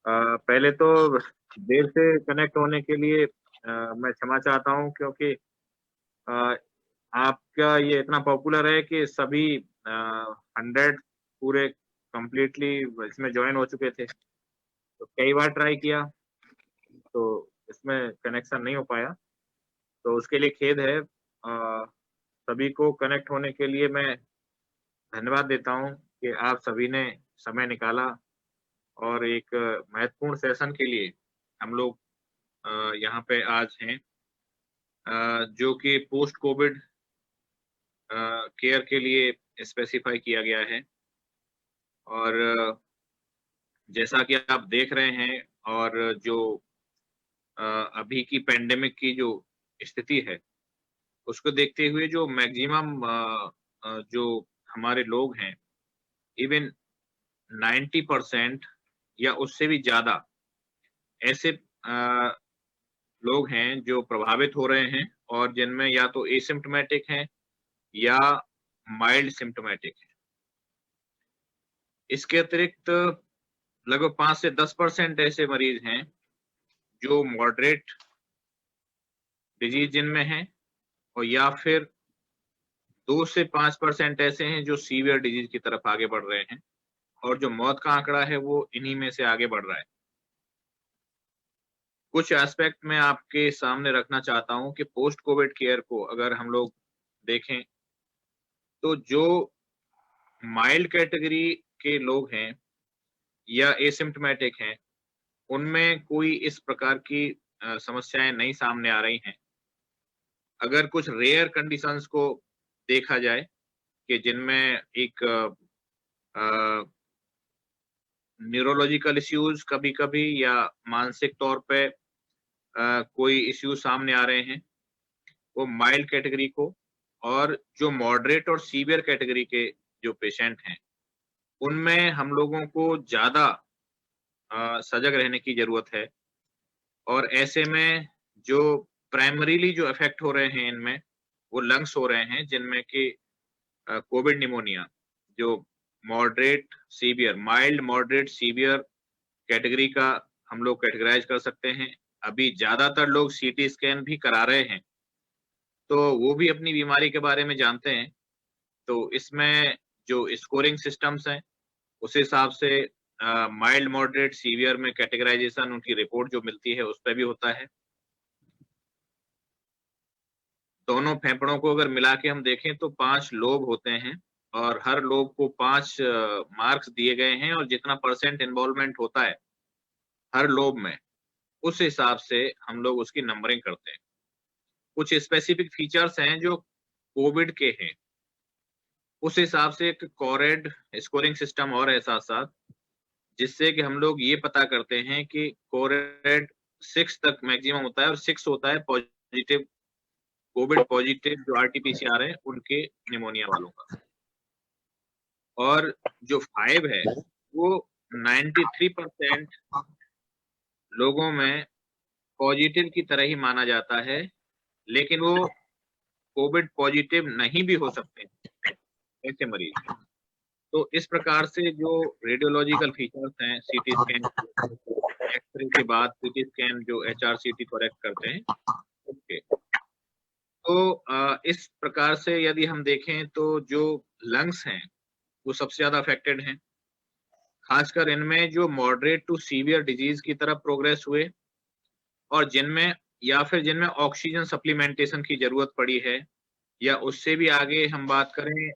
पहले तो देर से कनेक्ट होने के लिए मैं क्षमा चाहता हूँ, क्योंकि अ, आपका ये इतना पॉपुलर है कि सभी 100 पूरे कंप्लीटली इसमें जॉइन हो चुके थे। तो कई बार ट्राई किया, तो इसमें कनेक्शन नहीं हो पाया, तो उसके लिए खेद है। सभी को कनेक्ट होने के लिए मैं धन्यवाद देता हूँ कि आप सभी ने समय निकाला और एक महत्वपूर्ण सेशन के लिए हम लोग यहाँ पे आज हैं, जो कि पोस्ट कोविड केयर के लिए स्पेसिफाई किया गया है। और जैसा कि आप देख रहे हैं, और जो अभी की पैंडेमिक की जो स्थिति है, उसको देखते हुए जो मैक्सिमम जो हमारे लोग हैं, इवन 90% या उससे भी ज़्यादा ऐसे लोग हैं जो प्रभावित हो रहे हैं, और जिनमें या तो एसिम्प्टोमेटिक हैं या माइल्ड सिम्प्टोमेटिक है। इसके अतिरिक्त लगभग 5 से 10% ऐसे मरीज हैं जो मॉडरेट डिजीज जिनमें हैं, और या फिर 2 से 5% ऐसे हैं जो सीवियर डिजीज की तरफ आगे बढ़ रहे हैं, और जो मौत का आंकड़ा है वो इन्हीं में से आगे बढ़ रहा है। कुछ एस्पेक्ट मैं आपके सामने रखना चाहता हूँ कि पोस्ट कोविड केयर को अगर हम लोग देखें, तो जो माइल्ड कैटेगरी के लोग हैं या एसिम्प्टोमेटिक हैं, उनमें कोई इस प्रकार की समस्याएँ नहीं सामने आ रही हैं। अगर कुछ रेयर कंडीशंस को देखा जाए कि जिनमें एक न्यूरोलॉजिकल इश्यूज़ कभी-कभी या मानसिक तौर पे कोई इश्यूज़ सामने आ रहे हैं, वो माइल्ड कैटेगरी को, और जो मॉडरेट और सीवियर कैटेगरी के जो पेशेंट हैं, उनमें हम लोगों को ज़्यादा सजग रहने की ज़रूरत है। और ऐसे में जो प्राइमरीली जो अफ़ेक्ट हो रहे हैं इनमें, वो लंग्स हो रहे हैं, जिनमें कि कोविड निमोनिया, जो moderate severe, mild moderate severe category का हम लोग कैटेगराइज़ कर सकते हैं। अभी ज़्यादातर लोग सीटी स्कैन भी करा रहे हैं, तो वो भी अपनी बीमारी के बारे में जानते हैं। तो इसमें जो स्कोरिंग सिस्टम्स हैं, उस हिसाब से माइल्ड, मॉडरेट, सीवियर में कैटेगराइज़ेशन उनकी रिपोर्ट जो मिलती है, उसपे भी होता है। दोनों फेफड़ों को अगर मिला के हम देखें तो 5 लोब होते हैं, और हर लोब को 5 मार्क्स दिए गए हैं, और जितना परसेंट इन्वॉल्वमेंट होता है हर लोब में, उस हिसाब से हम लोग उसकी नंबरिंग करते हैं। कुछ स्पेसिफिक फीचर्स हैं जो कोविड के हैं, उस हिसाब से एक कोरेड स्कोरिंग सिस्टम और है साथ-साथ, जिससे कि हम लोग ये पता करते हैं कि कोरेड 6 तक मैक्सिमम होता है, और 6 होता है पॉजिटिव, कोविड पॉजिटिव जो आरटी-पीसीआर है, उनके निमोनिया वालों का। और जो 5 है, वो 93% लोगों में पॉजिटिव की तरह ही माना जाता है, लेकिन वो कोविड पॉजिटिव नहीं भी हो सकते हैं, ऐसे मरीज। तो इस प्रकार से जो रेडियोलॉजिकल फीचर्स हैं सीटी स्कैन, एक्स-रे के बाद सीटी स्कैन जो एचआरसीटी करेक्ट करते हैं, उसके। तो इस प्रकार से यदि हम देखें तो जो लंग्स हैं, वो सबसे ज़्यादा अफेक्टेड हैं। खासकर इनमें जो मॉडरेट टू सीवियर डिजीज़ की तरफ प्रोग्रेस हुए, और जिनमें या फिर जिनमें ऑक्सीजन सप्लीमेंटेशन की ज़रूरत पड़ी है, या उससे भी आगे हम बात करें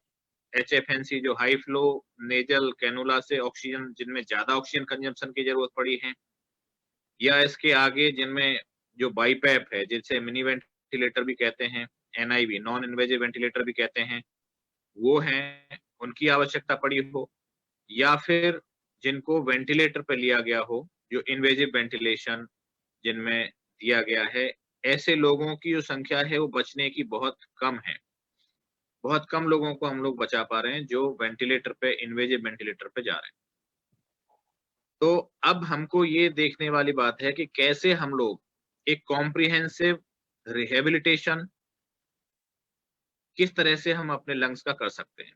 एचएफएनसी जो हाई फ्लो नेज़ल कैनुला से ऑक्सीजन, जिनमें ज़्यादा ऑक्सीजन कंजम्पशन की ज़रूरत पड़ी है, या इसके आगे जिनमें जो बाईपैप है, जिसे मिनी वेंटिलेटर भी कहते हैं, एनआईवी नॉन इन्वेजिव वेंटिलेटर भी कहते हैं, वो हैं, उनकी आवश्यकता पड़ी हो, या फिर जिनको वेंटिलेटर पे लिया गया हो, जो इन्वेजिव वेंटिलेशन जिनमें दिया गया है, ऐसे लोगों की जो संख्या है वो बचने की बहुत कम है। बहुत कम लोगों को हम लोग बचा पा रहे हैं जो वेंटिलेटर पे, इन्वेजिव वेंटिलेटर पे जा रहे हैं। तो अब हमको ये देखने वाली बात है कि कैसे हम लोग एक कॉम्प्रिहेंसिव रिहैबिलिटेशन किस तरह से हम अपने लंग्स का कर सकते हैं।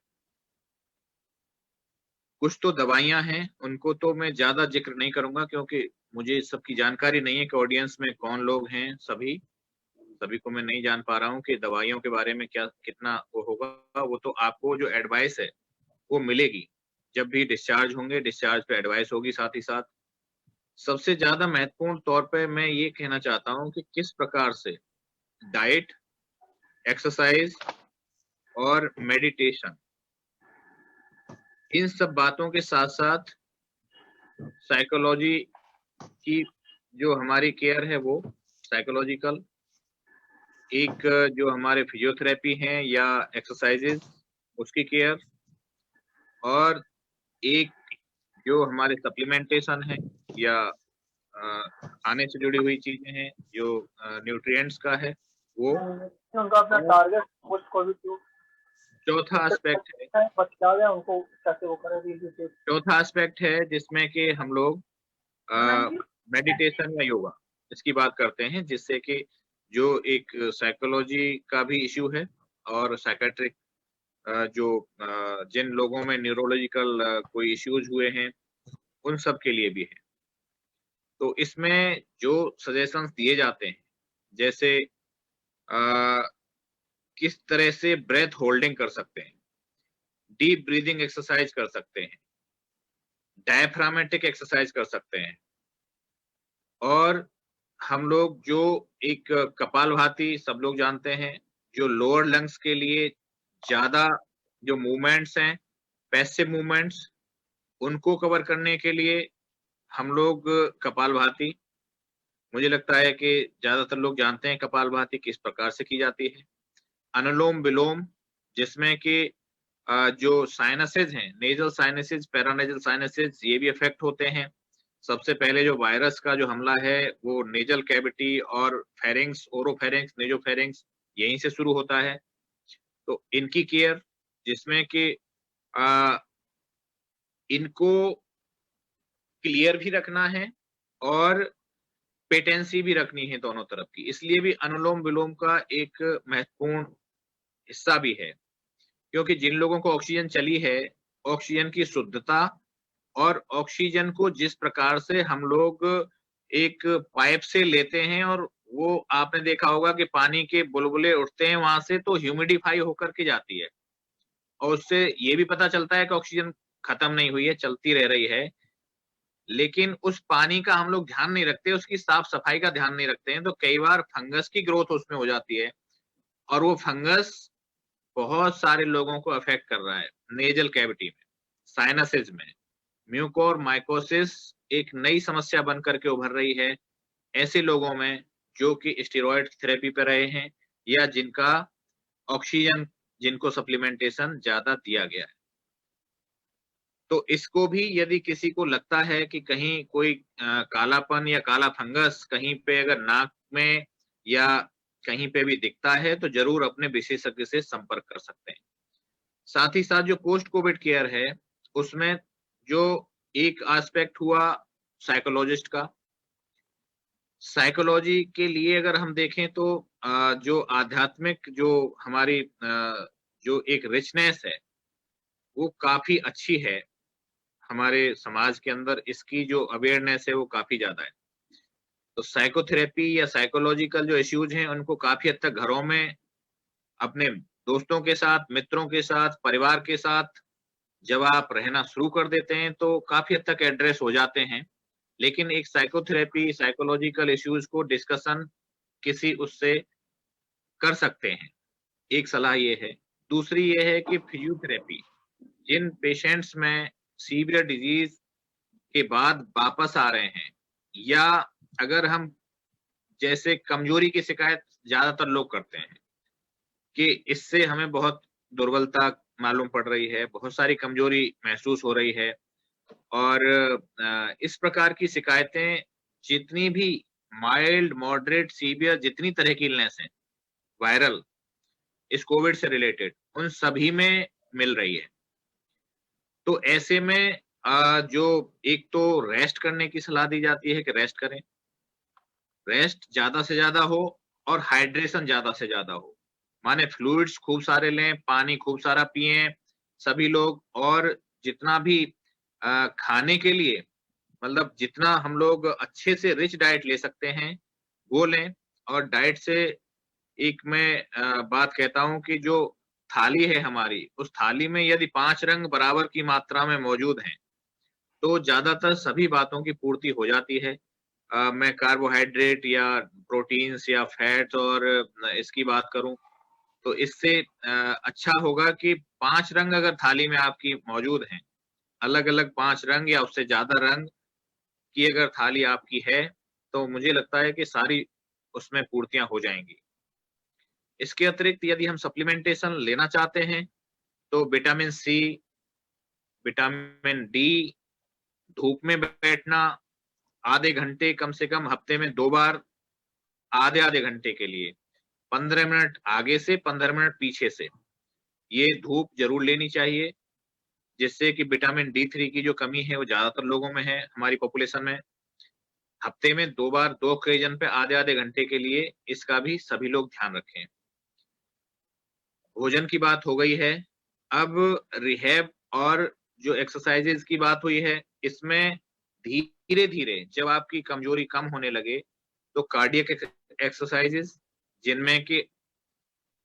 कुछ तो दवाइयां हैं, उनको तो मैं ज्यादा जिक्र नहीं करूंगा क्योंकि मुझे इस सब की जानकारी नहीं है कि ऑडियंस में कौन लोग हैं। सभी को मैं नहीं जान पा रहा हूँ कि दवाइयों के बारे में क्या कितना वो होगा। वो तो आपको जो एडवाइस है वो मिलेगी जब भी डिस्चार्ज होंगे, डिस्चार्ज पे एडवाइस होगी। साथ ही साथ सबसे ज्यादा महत्वपूर्ण तौर पे मैं ये कहना चाहता हूँ कि किस प्रकार से डाइट, एक्सरसाइज और मेडिटेशन, इन सब बातों के साथ साथ साइकोलॉजी की जो हमारी केयर है वो साइकोलॉजिकल, एक जो हमारे फिजियोथेरेपी हैं या एक्सरसाइजेज उसकी केयर, और एक जो हमारे सप्लीमेंटेशन है या खाने से जुड़ी हुई चीजें हैं जो न्यूट्रिएंट्स का है वो। उनका अपना टारगेट कुछ को भी चौथा एस्पेक्ट है, बचा गया उनको कैसे वो करें। चौथा एस्पेक्ट है जिसमें कि हम लोग मेडिटेशन या योगा इसकी बात करते हैं, जिससे कि जो एक साइकोलॉजी का भी इश्यू है और साइकेट्रिक जो जिन लोगों में न्यूरोलॉजिकल कोई इश्यूज हुए हैं उन सब के लिए भी है। तो इसमें जो सजेशंस दिए जाते हैं, जैसे किस तरह से ब्रेथ होल्डिंग कर सकते हैं, डीप ब्रीदिंग एक्सरसाइज कर सकते हैं, डायफ्रामेटिक एक्सरसाइज कर सकते हैं, और हम लोग जो एक कपालभाति सब लोग जानते हैं, जो लोअर लंग्स के लिए ज्यादा जो मूवमेंट्स हैं, पैसिव मूवमेंट्स, उनको कवर करने के लिए हम लोग कपालभाति, मुझे लगता है कि ज्यादातर लोग जानते हैं कपालभाति किस प्रकार से की जाती है। अनुलोम विलोम, जिसमें कि जो साइनसेज हैं, नेजल साइनसेज, पैरानेजल साइनसेज, ये भी अफेक्ट होते हैं। सबसे पहले जो वायरस का जो हमला है वो नेजल कैविटी और फेरिंग्स, ओरोफेरिंग्स, नेजोफेरिंग्स, यहीं से शुरू होता है। तो इनकी केयर, जिसमें कि इनको क्लियर भी रखना है और पेटेंसी भी रखनी है दोनों तरफ की, इसलिए भी अनुलोम विलोम का एक महत्वपूर्ण हिस्सा भी है। क्योंकि जिन लोगों को ऑक्सीजन चली है, ऑक्सीजन की शुद्धता और ऑक्सीजन को जिस प्रकार से हम लोग एक पाइप से लेते हैं और वो आपने देखा होगा कि पानी के बुलबुले उठते हैं वहां से, तो ह्यूमिडिफाई होकर के जाती है और उससे ये भी पता चलता है कि ऑक्सीजन खत्म नहीं हुई है, चलती रह रही है। लेकिन उस पानी का हम लोग ध्यान नहीं रखते, उसकी साफ सफाई का ध्यान नहीं रखते हैं, तो कई बार फंगस की ग्रोथ उसमें हो जाती है और वो फंगस बहुत सारे लोगों को अफेक्ट कर रहा है। नेजल कैविटी में, साइनसेज में म्यूकोर माइकोसिस एक नई समस्या बन करके उभर रही है ऐसे लोगों में जो कि स्टेरॉइड थेरेपी पे रहे हैं या जिनका ऑक्सीजन, जिनको सप्लीमेंटेशन ज्यादा दिया गया है। तो इसको भी यदि किसी को लगता है कि कहीं कोई कालापन या काला फंगस कहीं पे अगर नाक में या कहीं पे भी दिखता है तो जरूर अपने विशेषज्ञ से संपर्क कर सकते हैं। साथ ही साथ जो पोस्ट कोविड केयर है उसमें जो एक एस्पेक्ट हुआ साइकोलॉजिस्ट का, साइकोलॉजी के लिए अगर हम देखें तो जो आध्यात्मिक जो हमारी जो एक रिचनेस है वो काफी अच्छी है हमारे समाज के अंदर, इसकी जो अवेयरनेस है वो काफी ज्यादा है। तो साइकोथेरेपी या साइकोलॉजिकल जो इश्यूज हैं उनको काफी हद तक घरों में अपने दोस्तों के साथ, मित्रों के साथ, परिवार के साथ जब आप रहना शुरू कर देते हैं तो काफी हद तक एड्रेस हो जाते हैं। लेकिन एक साइकोथेरेपी, साइकोलॉजिकल इश्यूज को डिस्कशन किसी उससे कर सकते हैं, एक सलाह ये है। दूसरी ये है कि फिजियोथेरेपी, जिन पेशेंट्स में सीवियर डिजीज के बाद वापस आ रहे हैं या अगर हम जैसे कमजोरी की शिकायत ज्यादातर लोग करते हैं कि इससे हमें बहुत दुर्बलता मालूम पड़ रही है, बहुत सारी कमजोरी महसूस हो रही है और इस प्रकार की शिकायतें जितनी भी माइल्ड, मॉडरेट, सीवियर जितनी तरह की इलनेस है वायरल इस कोविड से रिलेटेड, उन सभी में मिल रही है। तो ऐसे में जो एक तो रेस्ट करने की सलाह दी जाती है कि रेस्ट करें, रेस्ट ज्यादा से ज्यादा हो और हाइड्रेशन ज्यादा से ज्यादा हो, माने फ्लूइड्स खूब सारे लें, पानी खूब सारा पिएं सभी लोग, और जितना भी खाने के लिए मतलब जितना हम लोग अच्छे से रिच डाइट ले सकते हैं, वो लें। और डाइट से एक मैं बात कहता हूँ कि जो थाली है हमारी, उस थाली में यदि 5 रंग बराबर की मात्रा में मौजूद हैं, तो ज़्यादातर सभी बातों की पूर्ति हो जाती है। मैं कार्बोहाइड्रेट या प्रोटीन्स या फैट्स और इसकी बात करूँ, तो इससे अच्छा होगा कि 5 रंग अगर थाली में आपकी मौजूद हैं, अलग-अलग 5 रंग या उससे ज़्यादा रंग की अगर थाली आपकी है, तो मुझे लगता है कि सारी उसमें पूर्तियाँ हो जाएँगी। इसके अतिरिक्त यदि हम सप्लीमेंटेशन लेना चाहते हैं, तो विटामिन सी, विटामिन डी, धूप में बैठना, आधे घंटे कम से कम हफ्ते में 2 बार, आधे-आधे घंटे के लिए, 15 मिनट आगे से, 15 मिनट पीछे से, ये धूप ज़रूर लेनी चाहिए, जिससे कि विटामिन डी3 की जो कमी है, वो ज़्यादातर लोगों में है, हमारी पॉपुलेशन में। हफ्ते में 2 बार, 2 ओकेज़न पे आधे-आधे घंटे के लिए इसका भी सभी लोग ध्यान रखें। भोजन की बात हो गई है, अब रिहैब और जो एक्सरसाइज़ेज़ की बात हुई है, इसमें धीरे-धीरे जब आपकी कमज़ोरी कम होने लगे, तो कार्डियक एक्सरसाइज़ेज़ जिनमें कि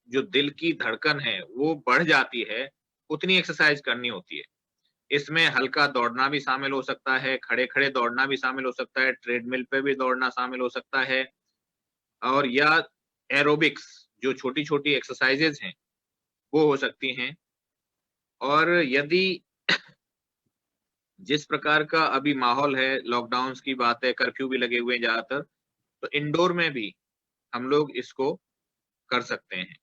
जो दिल की धड़कन है, वो बढ़ जाती है, उतनी एक्सरसाइज़ करनी होती है। इसमें हल्का दौड़ना भी शामिल हो सकता है, खड़े-खड़े दौड़ना भी शामिल हो सकता है, ट्रेडमिल पे भी दौड़ना शामिल हो सकता है और या एरोबिक्स जो छोटी-छोटी एक्सरसाइज़ेज़ हैं, वो हो सकती हैं। और यदि जिस प्रकार का अभी माहौल है, लॉकडाउन्स की बात है, कर्फ्यू भी लगे हुए हैं ज़्यादातर, तो इंडोर में भी हम लोग इसको कर सकते हैं।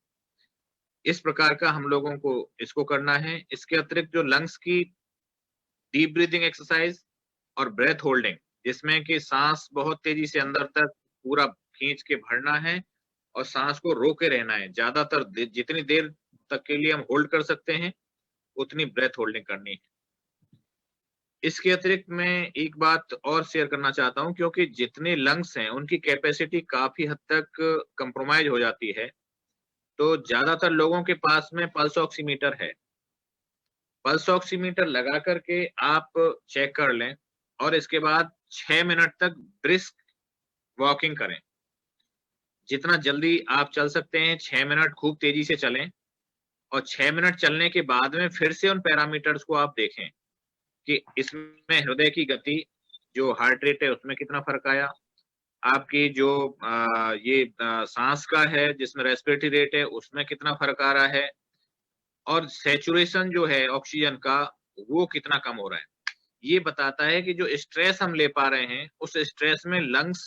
इस प्रकार का हम लोगों को इसको करना है। इसके अतिरिक्त जो लंग्स की डीप ब्रीथिंग एक्सरसाइज़ और ब्रेथ होल्डिंग, जिसमें कि साँस बहुत तेज़ी से अंदर तक पूरा खींच के भरना है और साँस को रोके रहना है। ज़्यादातर जितनी देर तक के लिए हम होल्ड कर सकते हैं, उतनी ब्रेथ होल्डिंग करनी है। इसके अतिरिक्त मैं एक बात और शेयर करना चाहता हूँ क्योंकि जितने लंग्स हैं, उनकी कैपेसिटी काफ़ी हद तक कंप्रोमाइज़ हो जाती है। तो ज़्यादातर लोगों के पास में पल्स ऑक्सीमीटर है। पल्स ऑक्सीमीटर लगा कर के आप चेक कर लें और इसके बाद 6 मिनट तक ब्रिस्क वॉकिंग करें। जितना जल्दी आप चल सकते हैं 6 मिनट खूब तेज़ी से चलें और 6 मिनट चलने के बाद में फिर से उन पैरामीटर्स को आप देखें कि इसमें हृदय की गति, जो हार्ट रेट है उसमें कितना फ़र्क आया, आपकी जो साँस का है जिसमें रेस्पिरेटरी रेट है उसमें कितना फ़र्क आ रहा है और सैचुरेशन जो है ऑक्सीजन का वो कितना कम हो रहा है। ये बताता है कि जो स्ट्रेस हम ले पा रहे हैं, उस स्ट्रेस में लंग्स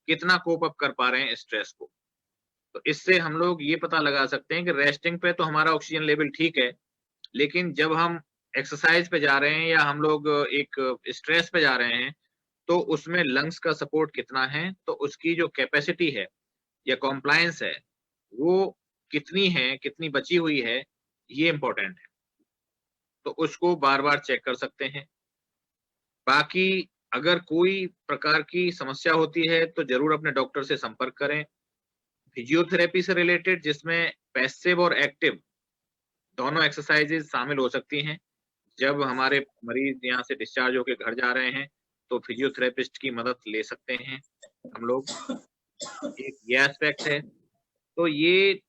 कितना कोप अप कर पा रहे हैं स्ट्रेस को। तो इससे हम लोग ये पता लगा सकते हैं कि रेस्टिंग पे तो हमारा ऑक्सीजन लेवल ठीक है, लेकिन जब हम एक्सरसाइज पे जा रहे हैं या हम लोग एक स्ट्रेस पे जा रहे हैं, तो उसमें लंग्स का सपोर्ट कितना है, तो उसकी जो कैपेसिटी है या कॉम्प्लायंस है, वो कितनी है, कितनी बची हुई है, ये इम्पोर्टेंट है। तो उसको बार-बार चेक कर सकते हैं। बाकी अगर कोई प्रकार की समस्या होती है, तो ज़रूर अपने डॉक्टर से संपर्क करें। फिजियोथेरेपी से रिलेटेड जिसमें पैसिव और एक्टिव दोनों एक्सरसाइज़ेज़ शामिल हो सकती हैं। जब हमारे मरीज़ यहाँ से डिस्चार्ज होके घर जा रहे हैं, तो फिजियोथेरेपिस्ट की मदद ले सकते हैं हम लोग। एक ये एस्पेक्ट है। तो ये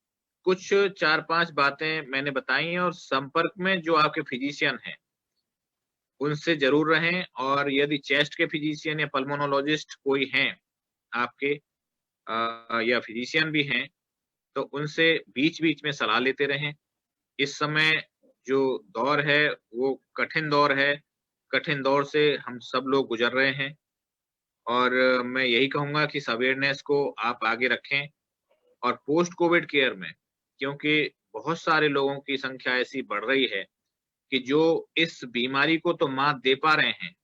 कुछ 4-5 बातें मैंने बताई हैं और संपर्क में जो आपके फिजिशियन हैं, उनसे ज़रूर रहें और यदि चेस्ट के फिजिशियन या पल्मोनोलॉजिस्ट कोई हैं आपके या फिजिशियन भी हैं, तो उनसे बीच-बीच में सलाह लेते रहें। इस समय जो दौर है, वो कठिन दौर है। कठिन दौर से हम सब लोग गुज़र रहे हैं और मैं यही कहूँगा कि इस अवेयरनेस को आप आगे रखें और पोस्ट कोविड केयर में क्योंकि बहुत सारे लोगों की संख्या ऐसी बढ़ रही है कि जो इस बीमारी को तो मात दे पा रहे हैं,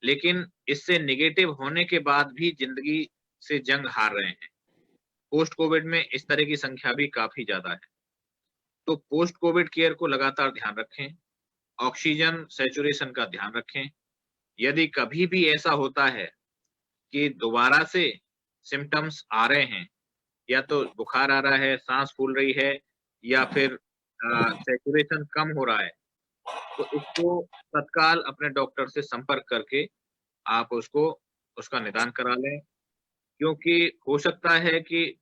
लेकिन इससे नेगेटिव होने के बाद भी ज़िंदगी से जंग हार रहे हैं। पोस्ट कोविड में इस तरह की संख्या भी काफ़ी ज़्यादा है। तो पोस्ट कोविड केयर को लगातार ध्यान रखें, ऑक्सीजन सैचुरेशन का ध्यान रखें। यदि कभी भी ऐसा होता है कि दोबारा से सिम्पटम्स आ रहे हैं, या तो बुखार आ रहा है, साँस फूल रही है या फिर सैचुरेशन कम हो रहा है, तो इसको तत्काल अपने डॉक्टर से संपर्क करके आप उसका निदान करा लें, क्योंकि हो सकता है कि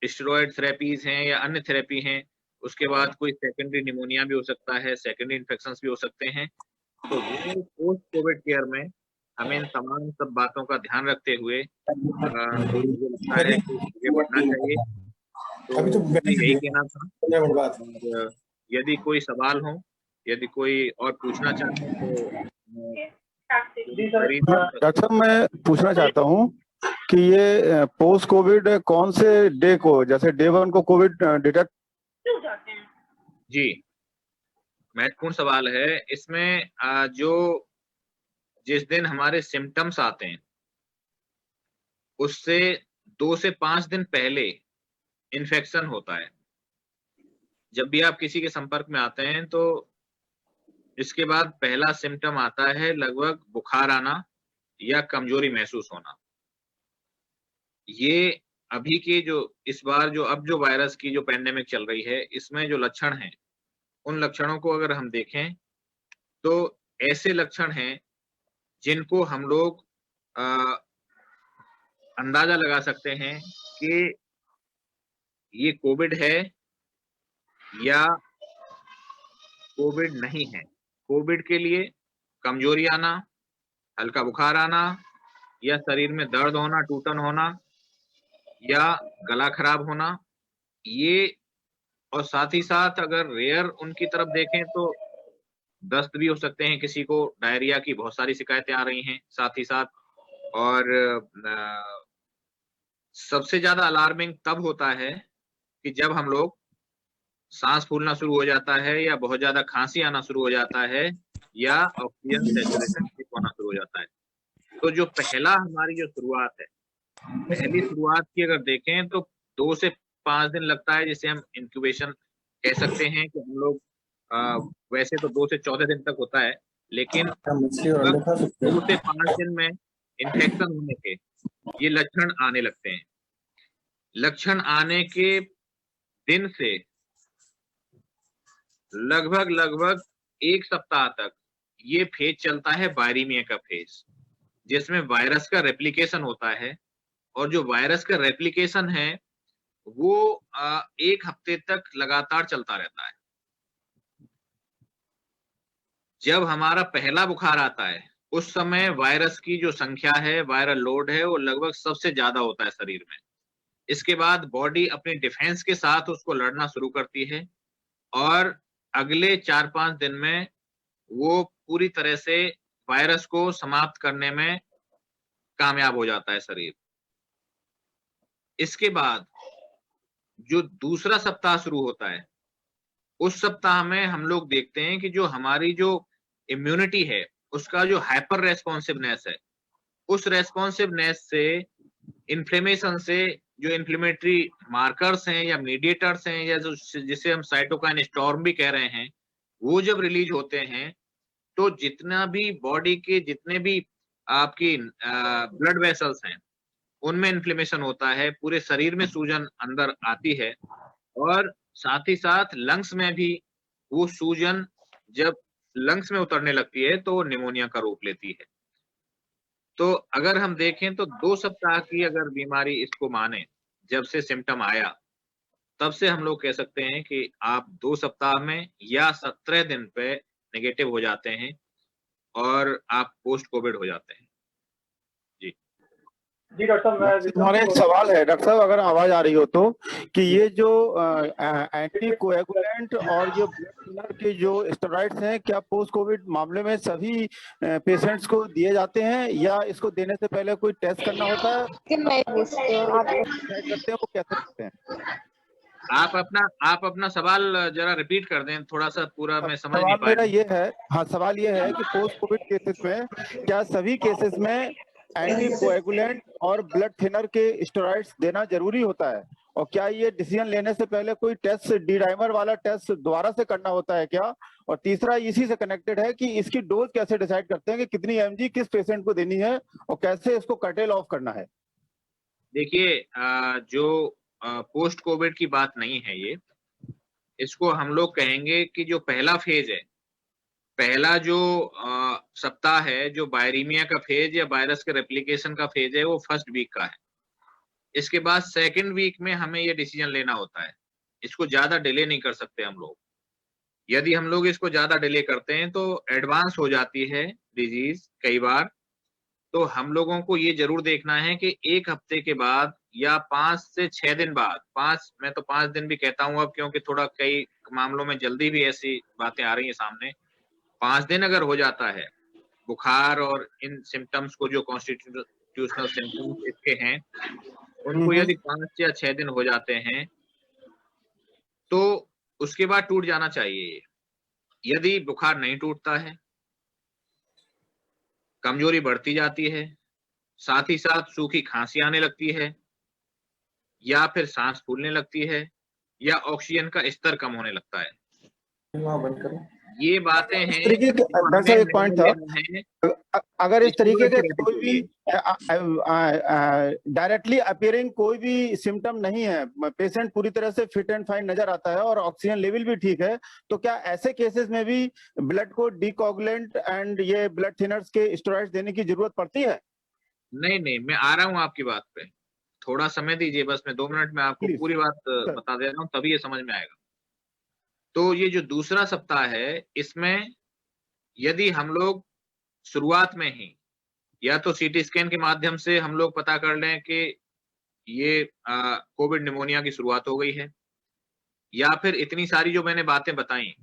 स्टेरॉयड थेरेपीज हैं या अन्य थेरेपी हैं, उसके बाद कोई सेकेंडरी निमोनिया भी हो सकता है, सेकेंडरी इन्फेक्शंस भी हो सकते हैं। तो वो पोस्ट कोविड केयर में हमें इन तमाम सब बातों का ध्यान रखते हुए मुझे लगता है कि आगे बढ़ना चाहिए। तो अभी तो मुझे यही कहना था। बात और यदि कोई सवाल हो, यदि कोई और पूछना चाहे तो जी सर, डॉक्टर साहब, मैं पूछना चाहता हूँ कि ये पोस्ट कोविड कौन से डे को, जैसे डे 1 को कोविड डिटेक्ट जी, महत्वपूर्ण सवाल है। इसमें जिस दिन हमारे सिम्टम्स आते हैं, उससे 2 से 5 दिन पहले इन्फेक्शन होता है। जब भी आप किसी के संपर्क में आते हैं तो इसके बाद पहला सिम्टम आता है लगभग बुखार आना या कमजोरी महसूस होना। ये अभी के इस बार अब जो वायरस की जो पैंडेमिक चल रही है, इसमें जो लक्षण हैं, उन लक्षणों को अगर हम देखें तो ऐसे लक्षण हैं जिनको हम लोग अंदाजा लगा सकते हैं कि ये कोविड है या कोविड नहीं है। कोविड के लिए कमजोरी आना, हल्का बुखार आना या शरीर में दर्द होना, टूटन होना या गला खराब होना, ये और साथ ही साथ अगर रेयर उनकी तरफ देखें तो दस्त भी हो सकते हैं, किसी को डायरिया की बहुत सारी शिकायतें आ रही हैं साथ ही साथ। और सबसे ज्यादा अलार्मिंग तब होता है कि जब हम लोग सांस फूलना शुरू हो जाता है या बहुत ज्यादा खांसी आना शुरू हो जाता है या ऑक्सीजन सैचुरेशन ठीक होना शुरू हो जाता है। तो जो पहला हमारी जो शुरुआत है, पहली शुरुआत की अगर देखें तो 2 से 5 दिन लगता है, जिसे हम इंक्यूबेशन कह सकते हैं कि हम लोग वैसे तो 2 से 14 दिन तक होता है, लेकिन 2 से 5 दिन में इन्फेक्शन होने के ये लक्षण आने लगते हैं। लक्षण आने के दिन से लगभग 1 सप्ताह तक ये फेज चलता है वायरीमिया का फेज, जिसमें वायरस का रेप्लिकेशन होता है। और जो वायरस का रेप्लिकेशन है वो 1 हफ्ते तक लगातार चलता रहता है। जब हमारा पहला बुखार आता है, उस समय वायरस की जो संख्या है, वायरल लोड है, वो लगभग सबसे ज्यादा होता है शरीर में। इसके बाद बॉडी अपने डिफेंस के साथ उसको लड़ना शुरू करती है और अगले 4-5 दिन में वो पूरी तरह से वायरस को समाप्त करने में कामयाब हो जाता है शरीर। इसके बाद जो दूसरा सप्ताह शुरू होता है, उस सप्ताह में हम लोग देखते हैं कि जो हमारी जो इम्यूनिटी है, उसका जो हाइपर रेस्पॉन्सिवनेस है, उस रेस्पॉन्सिवनेस से, इन्फ्लेमेशन से, जो इन्फ्लेमेटरी मार्कर्स हैं या मीडिएटर्स हैं या जिसे हम साइटोकाइन स्टॉर्म भी कह रहे हैं, वो जब रिलीज होते हैं तो जितना भी बॉडी के जितने भी आपकी ब्लड वेसल्स हैं, उनमें इन्फ्लेमेशन होता है, पूरे शरीर में सूजन अंदर आती है और साथ ही साथ लंग्स में भी वो सूजन जब लंग्स में उतरने लगती है तो निमोनिया का रूप लेती है। तो अगर हम देखें तो 2 सप्ताह की अगर बीमारी इसको माने, जब से सिम्पटम आया, तब से हम लोग कह सकते हैं कि आप 2 सप्ताह में या 17 दिन पे नेगेटिव हो जाते हैं और आप पोस्ट कोविड हो जाते हैं। जी। जी डॉक्टर साहब, हमारा एक सवाल है डॉक्टर साहब, अगर आवाज आ रही हो तो, कि ये जो एंटी कोएगुलेंट और जो ब्लड थिनर के जो स्टेरॉइड्स हैं, क्या पोस्ट कोविड मामले में सभी पेशेंट्स को दिए जाते हैं या इसको देने से पहले कोई टेस्ट करना होता है? करते हैं वो कैसे करते हैं? आप अपना सवाल जरा रिपीट कर दें, थोड़ा सा पूरा मैं समझ नहीं सवाल मेरा पाया। ये है, हाँ सवाल ये है कि पोस्ट कोविड केसेस में क्या सभी केसेस में एंटी कोएगुलेंट और ब्लड थिनर के स्टेरॉइड्स देना जरूरी होता है, और क्या ये डिसीजन लेने से पहले कोई टेस्ट, डी डाइमर वाला टेस्ट दोबारा से करना होता है क्या? और तीसरा इसी से कनेक्टेड है कि इसकी डोज कैसे डिसाइड करते हैं कि कितनी एमजी किस पेशेंट को देनी है और कैसे इसको कटेल ऑफ करना है? देखिए, जो पोस्ट कोविड की बात नहीं है ये, इसको हम लोग कहेंगे कि जो पहला फेज है, पहला जो सप्ताह है, जो वायरीमिया का फेज या वायरस के रेप्लिकेशन का फेज है, वो फर्स्ट वीक का है। इसके बाद सेकंड वीक में हमें ये डिसीजन लेना होता है। इसको ज्यादा डिले नहीं कर सकते हम लोग। यदि हम लोग इसको ज्यादा डिले करते हैं तो एडवांस हो जाती है डिजीज कई बार। तो हम लोगों को ये जरूर देखना है कि 1 हफ्ते के बाद या 5 से 6 दिन बाद, मैं तो 5 दिन भी कहता हूँ अब, क्योंकि थोड़ा कई मामलों में जल्दी भी ऐसी बातें आ रही हैं सामने। 5 दिन अगर हो जाता है बुखार और इन सिम्टम्स को, जो कॉन्स्टिट्यूशनल सिम्टम्स इसके हैं, उनको यदि 5 या 6 दिन हो जाते हैं तो उसके बाद टूट जाना चाहिए। यदि बुखार नहीं टूटता है, कमजोरी बढ़ती जाती है, साथ ही साथ सूखी खांसी आने लगती है, या फिर सांस फूलने लगती है, या ऑक्सीजन का स्तर कम होने लगता है, ये बातें इस हैं तरीके के जो डॉक्टर साहब एक पॉइंट था, अगर इस तरीके के कोई भी डायरेक्टली अपीयरिंग कोई भी सिम्टम नहीं है, पेशेंट पूरी तरह से फिट एंड फाइन नजर आता है और ऑक्सीजन लेवल भी ठीक है, तो क्या ऐसे केसेस में भी ब्लड को डीकोगुलेंट एंड ये ब्लड थिनर्स के स्टेरॉइड्स देने की जरूरत पड़ती है? नहीं, मैं आ रहा हूँ आपकी बात पे, थोड़ा समय दीजिए बस, मैं 2 मिनट में आपको पूरी बात बता दे रहा हूँ, तभी ये समझ में आएगा। तो ये जो दूसरा सप्ताह है, इसमें यदि हम लोग शुरुआत में ही या तो सीटी स्कैन के माध्यम से हम लोग पता कर लें कि ये कोविड निमोनिया की शुरुआत हो गई है, या फिर इतनी सारी जो मैंने बातें बताई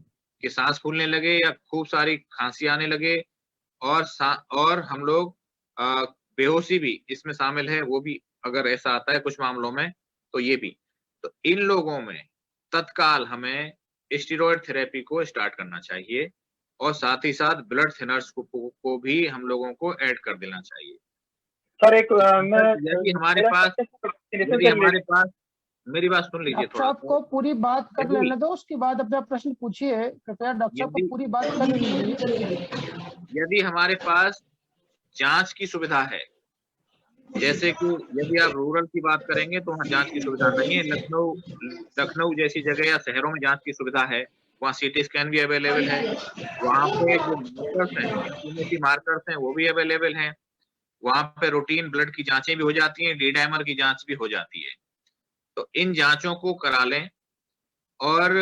कि सांस फूलने लगे या खूब सारी खांसी आने लगे, और हम लोग बेहोशी भी इसमें शामिल है, वो भी अगर ऐसा आता है कुछ मामलों में तो ये भी, तो इन लोगों में तत्काल हमें स्टेरॉइड थेरेपी को स्टार्ट करना चाहिए, और साथ ही साथ ब्लड थिनर्स को भी हम लोगों को ऐड कर देना चाहिए। सर एक यदि हमारे पास मेरी बात सुन लीजिए डॉक्टर साहब को पूरी बात कर लेने दो, उसके बाद अपना प्रश्न पूछिए। कृपया डॉक्टर साहब को पूरी बात कर लीजिए। यदि हमारे पास जांच की सुविधा है, जैसे कि यदि आप रूरल की बात करेंगे तो वहाँ जांच की सुविधा नहीं है। लखनऊ जैसी जगह या शहरों में जांच की सुविधा है, वहाँ सीटी स्कैन भी अवेलेबल है, वहाँ पे जो मार्कर्स हैं, इम्यूनिटी मार्कर्स हैं, वो भी अवेलेबल हैं, वहाँ पे रूटीन ब्लड की जांचें भी हो जाती हैं, डी डाइमर की जांच भी हो जाती है। तो इन जांचों को करा लें, और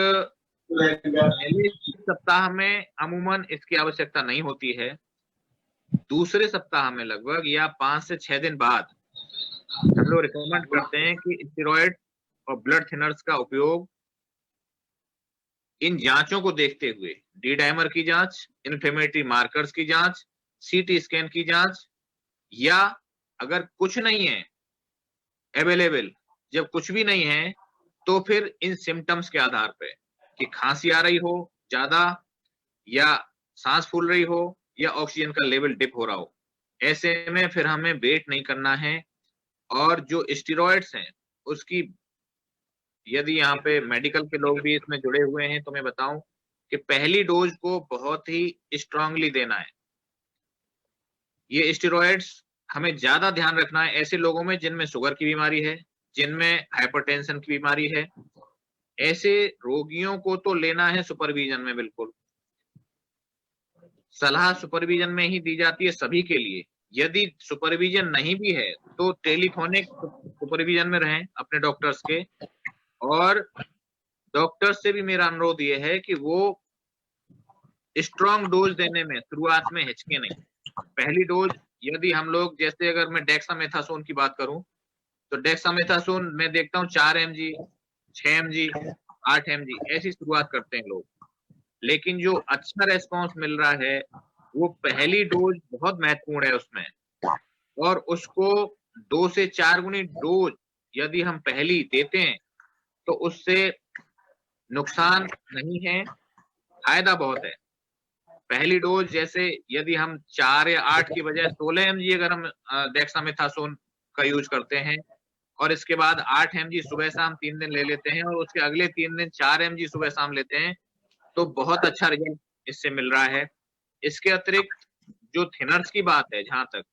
पहले सप्ताह में अमूमन इसकी आवश्यकता नहीं होती है। दूसरे सप्ताह में लगभग या 5 से 6 दिन बाद हम लोग रिकमेंड करते हैं कि स्टेरॉइड और ब्लड थिनर्स का उपयोग इन जांचों को देखते हुए, डी डाइमर की जांच, इन्फ्लेमेटरी मार्कर्स की जांच, सीटी स्कैन की जांच, या अगर कुछ नहीं है अवेलेबल, जब कुछ भी नहीं है तो फिर इन सिम्टम्स के आधार पे कि खांसी आ रही हो ज्यादा, या सांस फूल रही हो, या ऑक्सीजन का लेवल डिप हो रहा हो, ऐसे में फिर हमें वेट नहीं करना है। और जो स्टेरॉइड्स हैं उसकी, यदि यहाँ पे मेडिकल के लोग भी इसमें जुड़े हुए हैं तो मैं बताऊं कि पहली डोज को बहुत ही स्ट्रांगली देना है। ये स्टेरॉइड्स हमें ज्यादा ध्यान रखना है ऐसे लोगों में जिनमें शुगर की बीमारी है, जिनमें हाइपरटेंशन की बीमारी है, ऐसे रोगियों को तो लेना है सुपरविजन में। बिल्कुल सलाह सुपरविजन में ही दी जाती है सभी के लिए। यदि सुपरविजन नहीं भी है तो टेलीफोनिक सुपरविजन में रहें अपने डॉक्टर्स के, और डॉक्टर्स से भी मेरा अनुरोध ये है कि वो स्ट्रॉन्ग डोज देने में शुरुआत में हिचके नहीं। पहली डोज यदि हम लोग, जैसे अगर मैं डेक्सामेथासोन की बात करूं तो डेक्सामेथासोन मैं देखता हूँ 4 mg, 6 mg, 8 mg ऐसी शुरुआत करते हैं लोग, लेकिन जो अच्छा रेस्पॉन्स मिल रहा है वो पहली डोज बहुत महत्वपूर्ण है उसमें, और उसको 2 से 4 गुनी डोज यदि हम पहली देते हैं तो उससे नुकसान नहीं है, फायदा बहुत है। पहली डोज जैसे यदि हम 4 या 8 की बजाय 16 mg अगर हम डेक्सामेथासोन का यूज करते हैं, और इसके बाद 8 mg सुबह शाम 3 दिन ले लेते हैं, और उसके अगले 3 दिन 4 mg सुबह शाम लेते हैं, तो बहुत अच्छा रिजल्ट इससे मिल रहा है। इसके अतिरिक्त जो थिनर्स की बात है जहां तक,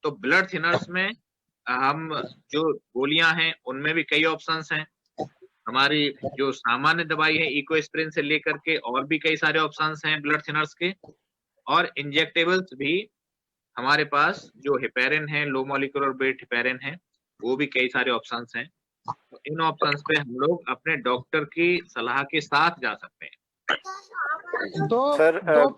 तो ब्लड थिनर्स में हम जो गोलियां हैं उनमें भी कई ऑप्शंस हैं। हमारी जो सामान्य दवाई है इकोस्प्रिन से लेकर के और भी कई सारे ऑप्शंस हैं ब्लड थिनर्स के, और इंजेक्टेबल्स भी हमारे पास जो हेपेरिन है, लो मॉलिक्यूलर वेट हेपेरिन है, वो भी कई सारे ऑप्शंस हैं। तो इन ऑप्शंस पे हम लोग अपने डॉक्टर की सलाह के साथ जा सकते हैं। दो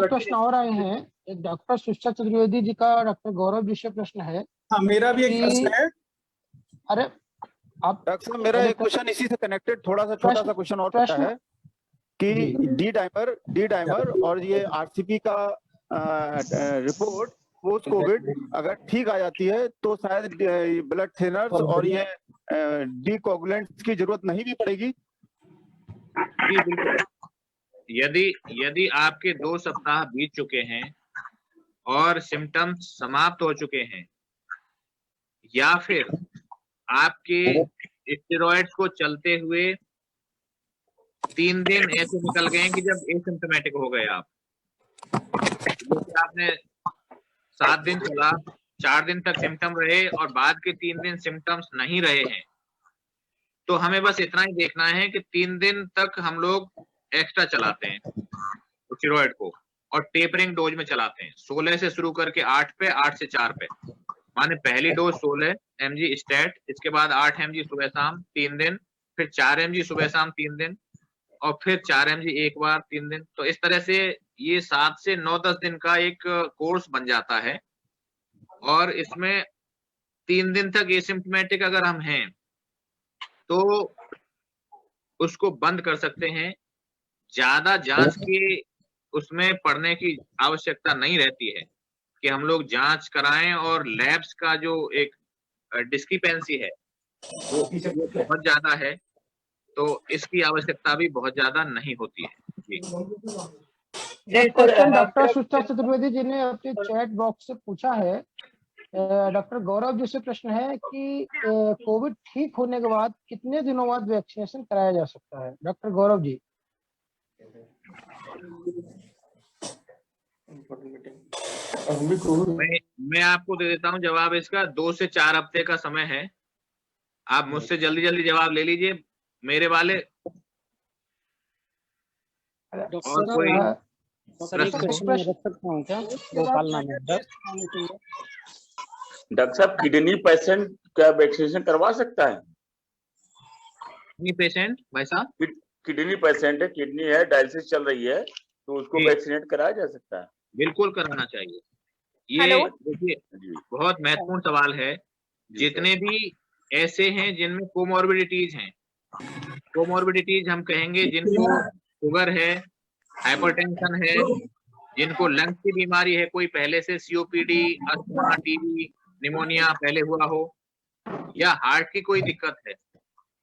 प्रश्न और आए हैं। एक डॉक्टर सुष्टा चतुर्वेदी जी का डॉक्टर गौरव जी से प्रश्न है। हाँ, मेरा भी एक प्रश्न है। अरे आप डॉक्टर साहब, मेरा एक क्वेश्चन इसी से कनेक्टेड थोड़ा सा छोटा सा क्वेश्चन और पता है कि डी डाइमर और ये आरसीपी का रिपोर्ट पोस्ट कोविड अगर ठीक आ जाती है तो शायद ब्लड थिनर्स और ये डीकोगुलेंट्स की जरूरत नहीं भी पड़ेगी। जी बिल्कुल। यदि आपके 2 सप्ताह बीत चुके हैं और सिम्टम्स समाप्त हो चुके हैं, या फिर आपके स्टेरॉइड्स को चलते हुए 3 दिन ऐसे निकल गए हैं कि जब एसिम्प्टोमेटिक हो गए आप, जैसे आपने 7 दिन चला, 4 दिन तक सिम्टम रहे और बाद के 3 दिन सिम्टम्स नहीं रहे हैं, तो हमें बस इतना ही देखना है कि 3 दिन तक हम लोग एक्स्ट्रा चलाते हैं स्टेरॉइड को और टेपरिंग डोज में चलाते हैं। 16 से शुरू करके 8 पे, 8 से 4 पे, माने पहली डोज 16 mg स्टैट, इसके बाद 8 mg सुबह शाम 3 दिन, फिर 4 mg सुबह शाम 3 दिन, और फिर 4 mg एक बार 3 दिन। तो इस तरह से ये 7 से 9-10 दिन का एक कोर्स बन जाता है, और इसमें 3 दिन तक एसिम्प्टोमेटिक अगर हम हैं तो उसको बंद कर सकते हैं। ज्यादा जांच के उसमें पड़ने की आवश्यकता नहीं रहती है कि हम लोग जांच कराएं, और लैब्स का जो एक डिस्क्रिपेंसी है वो बहुत ज्यादा है, तो इसकी आवश्यकता भी बहुत ज्यादा नहीं होती है। जी। एक क्वेश्चन डॉक्टर सुष्टा चतुर्वेदी जी ने अपने चैट बॉक्स से पूछा है। डॉक्टर गौरव जी से प्रश्न है कि कोविड ठीक होने के बाद कितने दिनों बाद वैक्सीनेशन कराया जा सकता है? डॉक्टर गौरव जी। मैं आपको दे देता हूं जवाब इसका। 2 से 4 हफ्ते का समय है। आप मुझसे जल्दी जल्दी जवाब ले लीजिए मेरे वाले। और कोई डॉक्टर साहब, किडनी पेशेंट क्या वैक्सीनेशन करवा सकता है? किडनी पेशेंट भाई साहब, किडनी पेशेंट है, किडनी है, डायलिसिस चल रही है, तो उसको वैक्सीनेट कराया जा सकता है? बिल्कुल कराना चाहिए। ये देखिए बहुत महत्वपूर्ण सवाल है। जितने भी ऐसे हैं जिनमें कोमॉर्बिडिटीज हैं, कोमॉर्बिडिटीज हम कहेंगे जिनको शुगर है, हाइपरटेंशन है, जिनको लंग्स की बीमारी है, कोई पहले से सीओपीडी, अस्थमा, टीबी, निमोनिया पहले हुआ हो, या हार्ट की कोई दिक्कत है,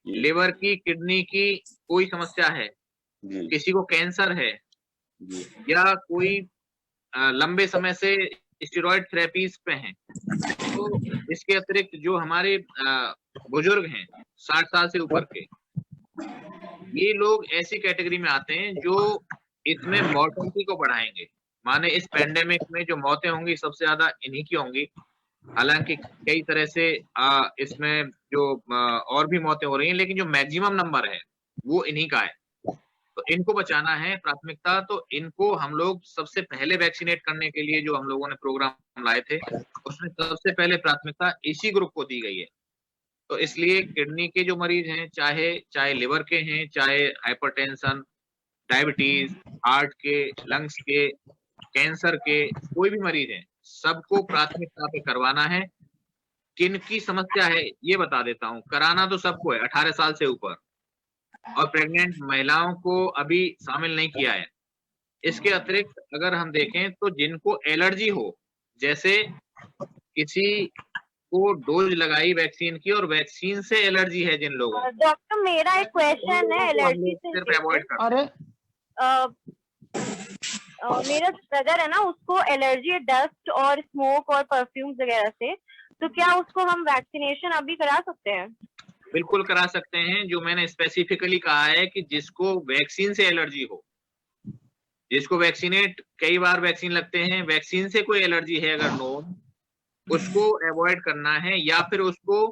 लिवर की, किडनी की कोई समस्या है, किसी को कैंसर है, या कोई लंबे समय से स्टेरॉइड थेरेपीज पे हैं, तो इसके अतिरिक्त जो हमारे बुजुर्ग हैं 60 साल से ऊपर के, ये लोग ऐसी कैटेगरी में आते हैं जो इसमें मॉर्टेलिटी को बढ़ाएंगे। माने इस पेंडेमिक में जो मौतें होंगी सबसे ज्यादा इन्हीं की होंगी। हालांकि कई तरह से इसमें जो और भी मौतें हो रही हैं, लेकिन जो मैक्सिमम नंबर है वो इन्हीं का है। तो इनको बचाना है प्राथमिकता, तो इनको हम लोग सबसे पहले वैक्सीनेट करने के लिए जो हम लोगों ने प्रोग्राम लाए थे उसमें सबसे पहले प्राथमिकता इसी ग्रुप को दी गई है। तो इसलिए किडनी के जो मरीज हैं, चाहे लिवर के हैं, चाहे हाइपरटेंशन, डायबिटीज, हार्ट के, लंग्स के, कैंसर के, कोई भी मरीज है, सबको प्राथमिकता पे करवाना है। किन की समस्या है ये बता देता हूँ। कराना तो सबको है 18 साल से ऊपर, और प्रेग्नेंट महिलाओं को अभी शामिल नहीं किया है। इसके अतिरिक्त अगर हम देखें तो जिनको एलर्जी हो, जैसे किसी को डोज लगाई वैक्सीन की और वैक्सीन से एलर्जी है जिन लोगों को, डॉक्टर मेरा एक क्वेश्चन है एलर्जी से सिर्फ अवॉइड करना। अरे मेरा ब्रदर है ना, उसको एलर्जी है डस्ट और स्मोक और परफ्यूम्स वगैरह से, तो क्या उसको हम वैक्सीनेशन अभी करा सकते हैं? बिल्कुल करा सकते हैं। जो मैंने स्पेसिफिकली कहा है कि जिसको वैक्सीन से एलर्जी हो, जिसको वैक्सीनेट कई बार वैक्सीन लगते हैं, वैक्सीन से कोई एलर्जी है अगर नोन, उसको अवॉइड करना है, या फिर उसको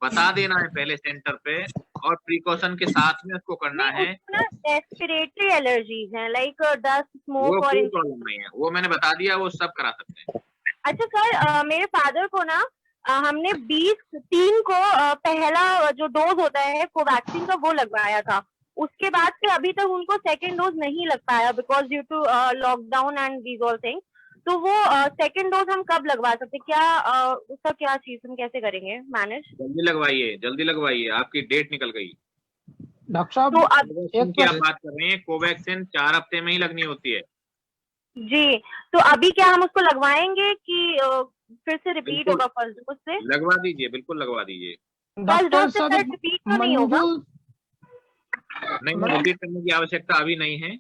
बता देना है पहले सेंटर पे, और प्रिकॉशन के साथ में उसको करना है। उसको ना रेस्पिरेटरी एलर्जीज हैं, लाइक डस्ट, वो स्मोक और कोई प्रॉब्लम नहीं है, वो मैंने बता दिया, वो सब करा सकते हैं। अच्छा सर, मेरे फादर को ना हमने 20/3 को पहला जो डोज होता है कोवैक्सीन का वो लगवाया था। उसके बाद से अभी तक उनको सेकेंड डोज नहीं लग पाया because due to lockdown and these all things. तो वो सेकेंड डोज हम कब लगवा सकते, क्या उसका क्या चीज हम कैसे करेंगे मैनेज? जल्दी लगवाइए, आपकी डेट निकल गई। डॉक्टर साहब तो अब कोवैक्सीन की आप बात कर रहे हैं, कोवैक्सीन 4 हफ्ते में ही लगनी होती है जी, तो अभी क्या हम उसको लगवाएंगे कि फिर से रिपीट बिल्कुल। होगा फर्स्ट डोज से? लगवा दीजिए, बिल्कुल लगवा दीजिए। फर्स्ट डॉक्टर डोज से साहब सर रिपीट तो नहीं होगा? नहीं, मैडम- रिपीट करने की आवश्यकता अभी नहीं है,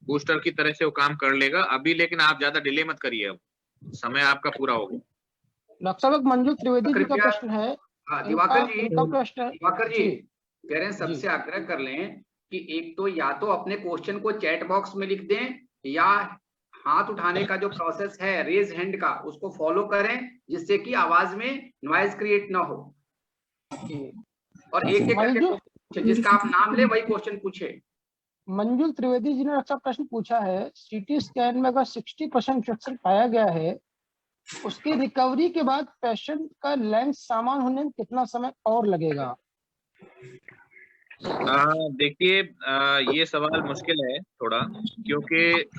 बूस्टर की तरह से वो काम कर लेगा अभी, लेकिन आप ज्यादा डिले मत करिए, अब समय आपका पूरा हो गया। डॉक्टर साहब एक मंजू त्रिवेदी जी का कृपया- प्रश्न है। हाँ, दिवाकर जी, इनका प्रश्न है दिवाकर जी जी। कह रहे हैं सबसे आग्रह कर लें कि एक तो या तो अपने क्वेश्चन को चैट बॉक्स में लिख दें, या हाथ उठाने का जो प्रोसेस है रेज हैंड का उसको फॉलो करें, जिससे कि आवाज में नॉइज क्रिएट ना हो। और एक एक करके मंजू- पूछे, जिसका आप नाम ले वही क्वेश्चन पूछे। मंजुल त्रिवेदी जी ने अच्छा प्रश्न पूछा है। सीटी स्कैन में अगर 60% इंफेक्शन पाया गया है, उसकी रिकवरी के बाद पेशेंट का लैंग्स सामान्य होने में कितना समय और लगेगा? देखिए, ये सवाल मुश्किल है थोड़ा, क्योंकि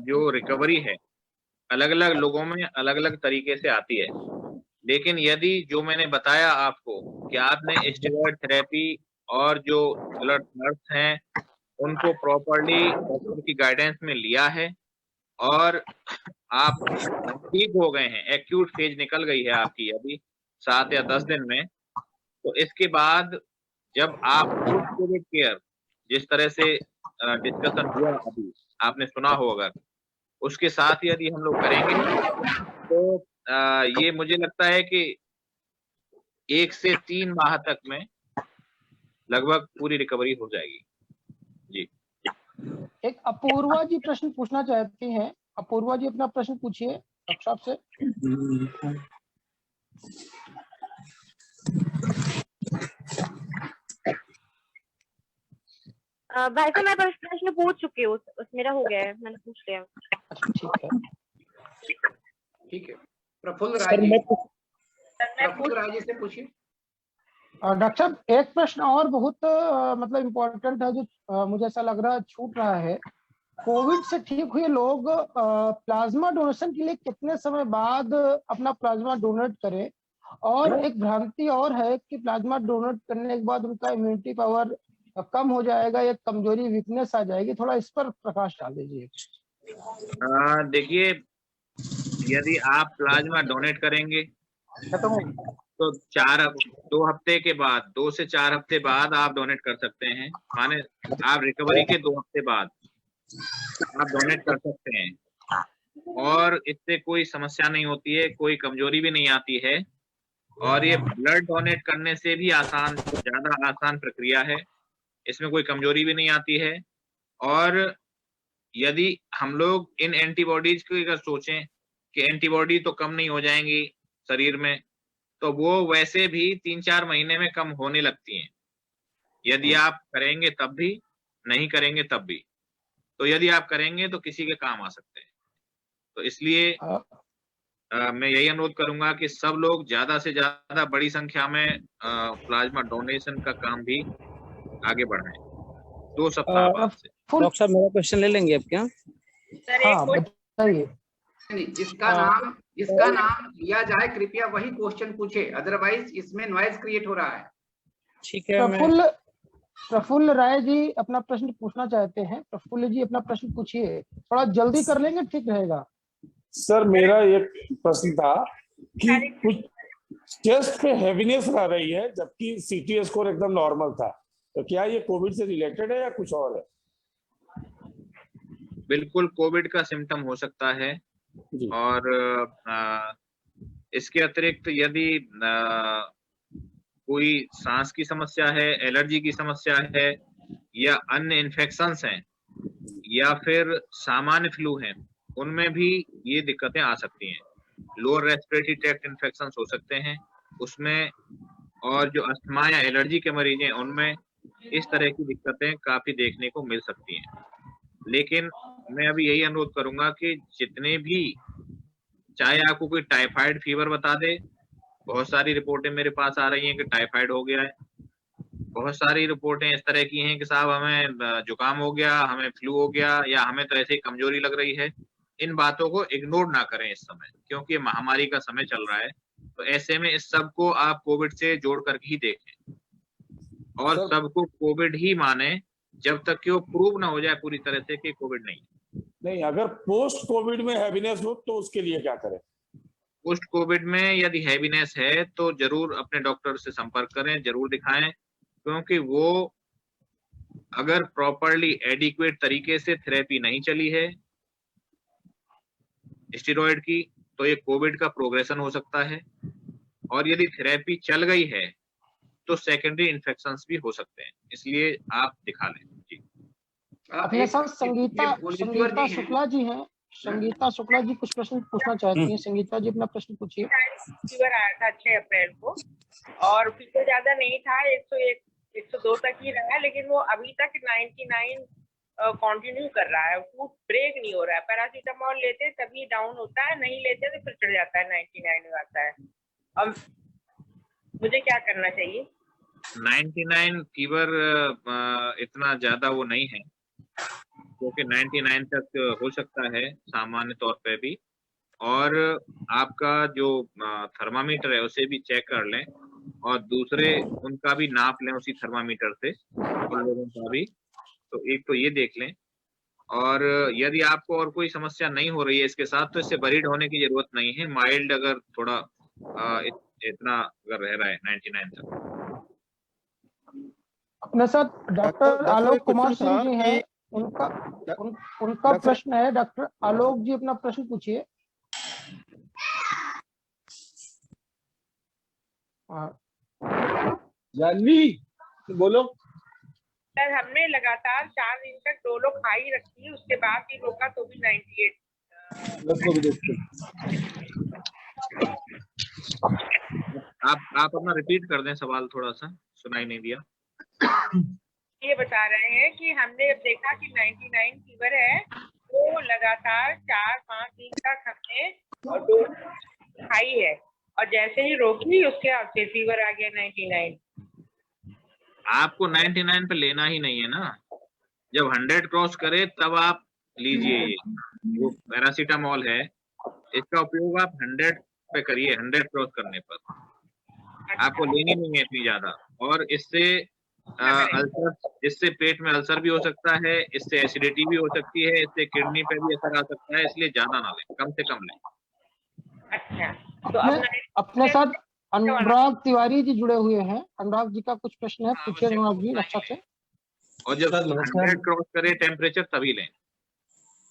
जो रिकवरी है अलग अलग लोगों में अलग अलग तरीके से आती है। लेकिन यदि जो मैंने बताया आपको कि आपने स्टेरॉयड थेरेपी और जो ब्लड नर्स हैं उनको प्रॉपर्ली डॉक्टर की गाइडेंस में लिया है और आप ठीक हो गए हैं, एक्यूट फेज निकल गई है आपकी अभी 7 या 10 दिन में, तो इसके बाद जब आप पोस्ट कोविड केयर जिस तरह से डिस्कशन हुआ अभी आपने सुना होगा, उसके साथ यदि हम लोग करेंगे तो ये मुझे लगता है कि 1 से 3 माह तक में लगभग पूरी रिकवरी हो जाएगी। जी। एक अपूर्वा जी प्रश्न पूछना चाहती हैं। अपूर्वा जी अपना प्रश्न पूछिए डॉक्टर साहब से। भाई साहब मैं प्रश्न पूछ चुकी हूँ, मेरा हो गया है, मैंने पूछ लिया। ठीक है, ठीक है, प्रफुल्ल राय जी, प्रफुल्ल राय जी से पूछिए। डॉक्टर साहब एक प्रश्न और बहुत मतलब इम्पोर्टेंट है, जो मुझे ऐसा लग रहा है छूट रहा है। कोविड से ठीक हुए लोग प्लाज्मा डोनेशन के लिए कितने समय बाद अपना प्लाज्मा डोनेट करें? और एक भ्रांति और है कि प्लाज्मा डोनेट करने के बाद उनका इम्यूनिटी पावर कम हो जाएगा या कमजोरी वीकनेस आ जाएगी, थोड़ा इस पर प्रकाश डाल दीजिए। देखिए, यदि आप प्लाज्मा डोनेट करेंगे तो 2 हफ्ते के बाद, 2 से 4 हफ्ते बाद आप डोनेट कर सकते हैं, माने आप रिकवरी के 2 हफ्ते बाद आप डोनेट कर सकते हैं, और इससे कोई समस्या नहीं होती है, कोई कमजोरी भी नहीं आती है, और ये ब्लड डोनेट करने से भी ज्यादा आसान प्रक्रिया है, इसमें कोई कमजोरी भी नहीं आती है। और यदि हम लोग इन एंटीबॉडीज की अगर सोचें कि एंटीबॉडी तो कम नहीं हो जाएंगी शरीर में, तो वो वैसे भी 3-4 महीने में कम होने लगती हैं, यदि आप करेंगे तब भी, नहीं करेंगे तब भी। तो यदि आप करेंगे तो किसी के काम आ सकते हैं। तो इसलिए मैं यही अनुरोध करूंगा कि सब लोग ज्यादा से ज्यादा बड़ी संख्या में प्लाज्मा डोनेशन का काम भी आगे बढ़ाएं 2 सप्ताह बाद से। डॉक्टर साहब मेरा क्वेश्चन ले लेंगे आप क्या? हाँ बताइए। जिसका नाम लिया जाए कृपया वही क्वेश्चन पूछे, अदरवाइज इसमें नॉइज क्रिएट हो रहा है। ठीक है, प्रफुल्ल राय जी अपना प्रश्न पूछना चाहते हैं। प्रफुल्ल जी अपना प्रश्न पूछिए, थोड़ा जल्दी कर लेंगे ठीक रहेगा। सर मेरा एक प्रश्न था कि कुछ चेस्ट पे हेवीनेस रह रही है जबकि सीटी स्कोर एकदम नॉर्मल था, तो क्या ये कोविड से रिलेटेड है या कुछ और है? बिल्कुल कोविड का सिम्टम हो सकता है, और इसके अतिरिक्त यदि कोई सांस की समस्या है, एलर्जी की समस्या है, या अन्य इन्फेक्शंस हैं, या फिर सामान्य फ्लू हैं, उनमें भी ये दिक्कतें आ सकती हैं। लोअर रेस्पिरेटरी ट्रैक्ट इन्फेक्शंस हो सकते हैं, उसमें और जो अस्थमा या एलर्जी के मरीज हैं उनमें इस तरह की दिक्कतें काफी देखने को मिल सकती हैं। लेकिन मैं अभी यही अनुरोध करूंगा कि जितने भी, चाहे आपको कोई टाइफाइड फीवर बता दे, बहुत सारी रिपोर्टें मेरे पास आ रही हैं कि टाइफाइड हो गया है, बहुत सारी रिपोर्टें इस तरह की हैं कि साहब हमें जुकाम हो गया, हमें फ्लू हो गया, या हमें तो ऐसे ही कमजोरी लग रही है। इन बातों को इग्नोर ना करें इस समय, क्योंकि ये महामारी का समय चल रहा है। तो ऐसे में इस सब को आप कोविड से जोड़ करके ही देखें और सर- सबको कोविड ही माने जब तक कि वो प्रूव ना हो जाए पूरी तरह से कि कोविड नहीं है। नहीं, अगर पोस्ट कोविड में हैवीनेस हो तो उसके लिए क्या करें? पोस्ट कोविड में यदि हैवीनेस है तो जरूर अपने डॉक्टर से संपर्क करें, जरूर दिखाएं, क्योंकि वो अगर प्रॉपरली एडिक्वेट तरीके से थेरेपी नहीं चली है स्टेरॉइड की, तो ये कोविड का प्रोग्रेशन हो सकता है, और यदि थेरेपी चल गई है तो सेकेंडरी इन्फेक्शंस भी हो सकते हैं, इसलिए आप दिखा लें। जी, अपने साथ ये संगीता भुवनेश्वर जी हैं। शुक्ला जी हैं। संगीता शुक्ला जी कुछ प्रश्न पूछना चाहती हैं। संगीता जी अपना प्रश्न पूछिए। फीवर आया था 6 अप्रैल को और फीवर ज्यादा नहीं था, 101 102 तक ही रहा, लेकिन वो अभी तक 99 कंटिन्यू कर रहा है, वो ब्रेक नहीं हो रहा है। पैरासीटामोल लेते तभी डाउन होता है, नहीं लेते तो फिर चढ़ जाता है, 99 हो जाता है। अब मुझे क्या करना चाहिए? 99 फीवर इतना ज्यादा वो नहीं है, क्योंकि 99 तक हो सकता है सामान्य तौर पे भी। और आपका जो थर्मामीटर है उसे भी चेक कर लें, और दूसरे उनका भी नाप लें उसी थर्मामीटर से, उन लोगों का भी। तो एक तो ये देख लें, और यदि आपको और कोई समस्या नहीं हो रही है इसके साथ, तो इससे वरीड होने की जरूरत नहीं है। माइल्ड अगर थोड़ा इतना अगर रह रहा है 99 तक। अपने साथ डॉक्टर आलोक कुमार सिंह जी हैं। उनका प्रश्न है। डॉक्टर आलोक जी अपना प्रश्न पूछिए। जानवी बोलो। सर हमने लगातार 4 दिन तक डोलो खाई रखी, उसके बाद भी रोका तो भी 98। आप अपना रिपीट कर दें सवाल, थोड़ा सा सुनाई नहीं दिया। ये बता रहे हैं कि हमने अब देखा कि 99 फीवर है, वो लगातार 4-5 दिन तक हमने डोलो खाई है, और जैसे ही रोकी उसके बाद से फीवर आ गया 99। आपको 99 पे लेना ही नहीं है ना, जब 100 क्रॉस करे तब आप लीजिए। वो पैरासीटामोल है, इसका उपयोग आप 100 पे करिए, 100 क्रॉस करने पर आपको लेनी नहीं है इतनी ज्यादा। और इससे अल्सर, इससे पेट में अल्सर भी हो सकता है, इससे एसिडिटी भी हो सकती है, इससे किडनी पे भी असर आ सकता है, इसलिए ज्यादा ना लें, कम से कम लें। अच्छा, तो अपने साथ अनुराग तिवारी जी जुड़े हुए हैं। अनुराग जी का कुछ प्रश्न है, पूछिए अनुराग जी रक्षा से। और जब 100 क्रॉस करे टेम्परेचर तभी लें।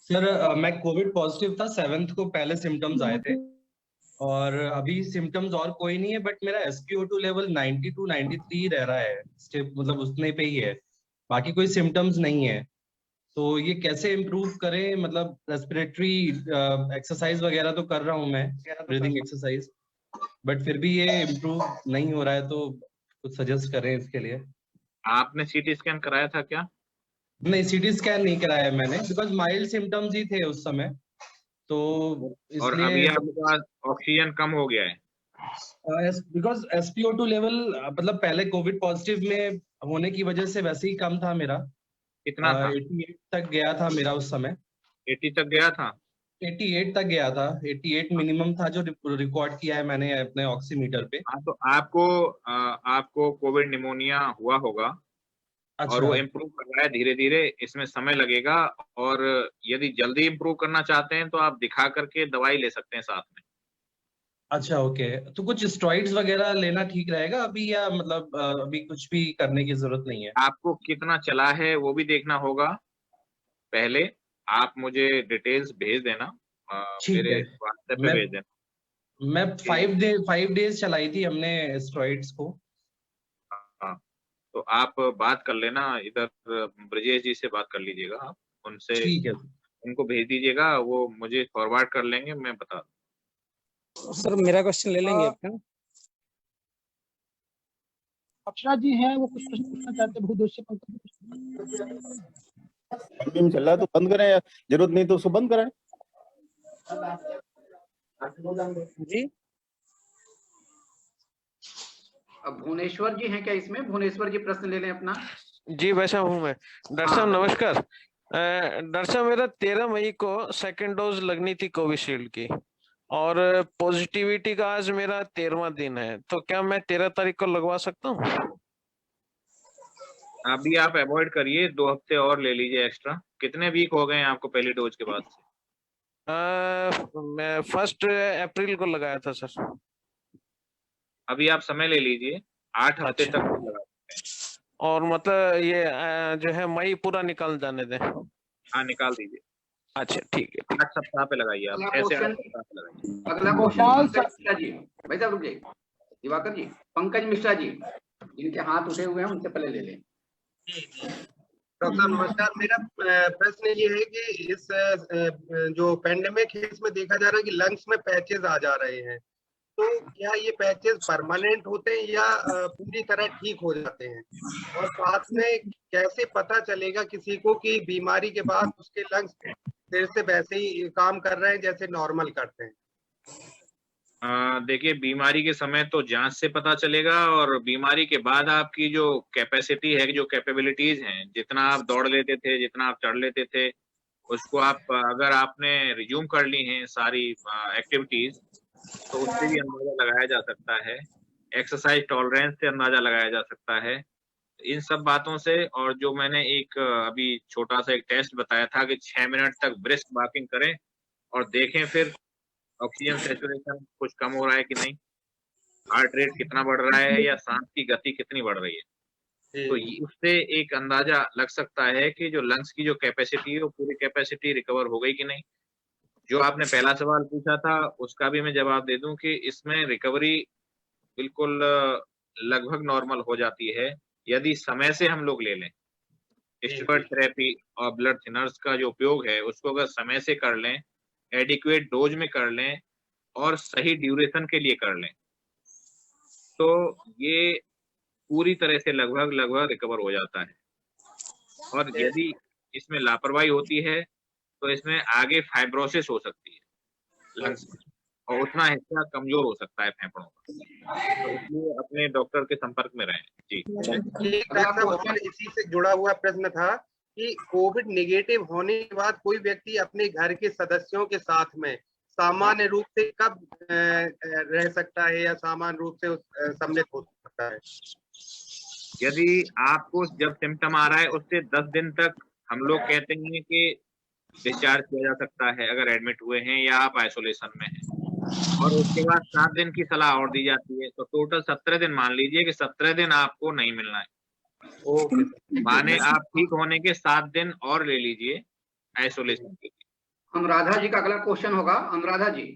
सर मैं कोविड पॉजिटिव था, 7th को पहले सिम्टम्स आए थे, और अभी सिम्टम्स और कोई नहीं है, बट मेरा SpO2 लेवल 92-93 रह रहा है, मतलब उतने पे ही है, बाकी कोई सिम्टम्स नहीं है। तो ये कैसे इम्प्रूव करें? मतलब रेस्पिरेटरी एक्सरसाइज वगैरह तो कर रहा हूँ मैं, ब्रीदिंग एक्सरसाइज, बट फिर भी ये इम्प्रूव नहीं हो रहा है, तो कुछ सजेस्ट करें इसके लिए। आपने सीटी स्कैन कराया था क्या? नहीं, सीटी स्कैन नहीं कराया मैंने, बिकॉज माइल्ड सिम्टम्स ही थे उस समय, तो इसलिए। और अभी आपका ऑक्सीजन कम हो गया है? बिकॉज SpO2 लेवल मतलब पहले कोविड पॉजिटिव में होने की वजह से वैसे ही कम था मेरा। कितना था? 88 तक गया था मेरा उस समय। 80 तक गया था? 88 तक गया था, 88 मिनिमम था जो रिकॉर्ड किया है मैंने अपने ऑक्सीमीटर पे। हाँ, तो आपको कोविड निमोनिया हुआ होगा। अच्छा। और वो इम्प्रूव कर रहा है धीरे धीरे, इसमें समय लगेगा, और यदि जल्दी इम्प्रूव करना चाहते हैं तो आप दिखा करके दवाई ले सकते हैं साथ में। अच्छा, ओके। तो कुछ स्टेरॉइड्स वगैरह लेना ठीक रहेगा अभी, या मतलब अभी कुछ भी करने की जरूरत नहीं है? आपको कितना चला है वो भी देखना होगा पहले। आप मुझे डिटेल्स भेज देना, मेरे व्हाट्सएप पे भेज देना। मैं 5 डेज चलाई थी हमने स्टेरॉइड्स को। हाँ, तो आप बात कर लेना, इधर ब्रजेश जी से बात कर लीजिएगा आप, उनसे ठीक है, उनको भेज दीजिएगा, वो मुझे फॉरवर्ड कर लेंगे, मैं बता दूँ। सर मेरा क्वेश्चन ले लेंगे आपका? अक्षरा जी हैं, वो कुछ प्रश्न पूछना चाहते हैं बहुउद्देशीय पंकज चल रहा है तो बंद करें, या जरूरत नहीं तो उसको बंद करें। जी अब भुवनेश्वर जी हैं क्या इसमें? भुवनेश्वर जी प्रश्न ले लें अपना। जी वैसा हूँ मैं। डॉक्टर साहब नमस्कार। डॉक्टर साहब मेरा 13 मई को सेकंड डोज लगनी थी कोविशील्ड की, और पॉजिटिविटी का आज मेरा 13वां दिन है, तो क्या मैं 13 तारीख को लगवा सकता हूँ? अभी आप अवॉइड करिए, 2 हफ्ते और ले लीजिए एक्स्ट्रा। कितने वीक हो गए हैं आपको पहली डोज के बाद से? मैं 1 अप्रैल को लगाया था सर। अभी आप समय ले लीजिए, 8 हफ्ते अच्छा। तक लगा सकते हैं। और मतलब ये जो है मई पूरा निकाल जाने दें? हाँ निकाल दीजिए। अच्छा ठीक है। 8 सप्ताह पे लगाइए आप, ऐसे 8 सप्ताह पे लगाइए। अगला गोपाल क्वेश्चन मिश्रा जी, भाई साहब रुक जाइए। दिवाकर जी, पंकज मिश्रा जी, जिनके हाथ उठे हुए हैं उनसे पहले ले लें। डॉक्टर साहब नमस्कार। मेरा प्रश्न ये है कि इस जो पेंडेमिक है इसमें देखा जा रहा है कि लंग्स में पैचेस आ जा रहे हैं, तो क्या ये पैचेस परमानेंट होते हैं या पूरी तरह ठीक हो जाते हैं? और साथ में कैसे पता चलेगा किसी को कि बीमारी के बाद उसके लंग्स फिर से वैसे ही काम कर रहे हैं जैसे नॉर्मल करते हैं? देखिए, बीमारी के समय तो जांच से पता चलेगा, और बीमारी के बाद आपकी जो कैपेसिटी है, जो कैपेबिलिटीज हैं, जितना आप दौड़ लेते थे, जितना आप चढ़ लेते थे, उसको आप अगर आपने रिज्यूम कर ली हैं सारी एक्टिविटीज, तो उससे भी अंदाजा लगाया जा सकता है। एक्सरसाइज टॉलरेंस से अंदाजा लगाया जा सकता है, इन सब बातों से। और जो मैंने एक अभी छोटा सा एक टेस्ट बताया था कि 6 मिनट तक ब्रिस्क वॉकिंग करें और देखें फिर ऑक्सीजन सैचुरेशन कुछ कम हो रहा है कि नहीं, हार्ट रेट कितना बढ़ रहा है, या सांस की गति कितनी बढ़ रही है। तो उससे एक अंदाजा लग सकता है कि जो लंग्स की जो कैपेसिटी है वो पूरी कैपेसिटी रिकवर हो गई कि नहीं। जो आपने पहला सवाल पूछा था उसका भी मैं जवाब दे दूं कि इसमें रिकवरी बिल्कुल लगभग नॉर्मल हो जाती है यदि समय से हम लोग ले लें। स्टेरॉयड थेरेपी और ब्लड थिनर्स का जो उपयोग है उसको अगर समय से कर लें, एडिक्वेट डोज में कर लें और सही ड्यूरेशन के लिए कर लें, तो ये पूरी तरह से लगभग रिकवर हो जाता है। और यदि इसमें लापरवाही होती है तो इसमें आगे फाइब्रोसिस हो सकती है लंग्स में, और उतना हिस्सा कमजोर हो सकता है फेफड़ों का। तो इसलिए अपने डॉक्टर के संपर्क में रहें। जी और इसी से जुड़ा हुआ प्रश्न था कि कोविड नेगेटिव होने के बाद कोई व्यक्ति अपने घर के सदस्यों के साथ में सामान्य रूप से कब रह सकता है या सामान्य रूप से सम्मिलित हो सकता है? यदि आपको जब सिम्टम आ रहा है उससे 10 दिन तक हम लोग कहते हैं कि डिस्चार्ज किया जा सकता है अगर एडमिट हुए हैं या आप आइसोलेशन में हैं, और उसके बाद 7 दिन की सलाह और दी जाती है। तो टोटल 17 दिन मान लीजिए कि 17 दिन आपको नहीं मिलना है। माने आप ठीक होने के 7 दिन और ले लीजिए आइसोलेशन के लिए। अनुराधा जी का अगला क्वेश्चन होगा। अनुराधा जी।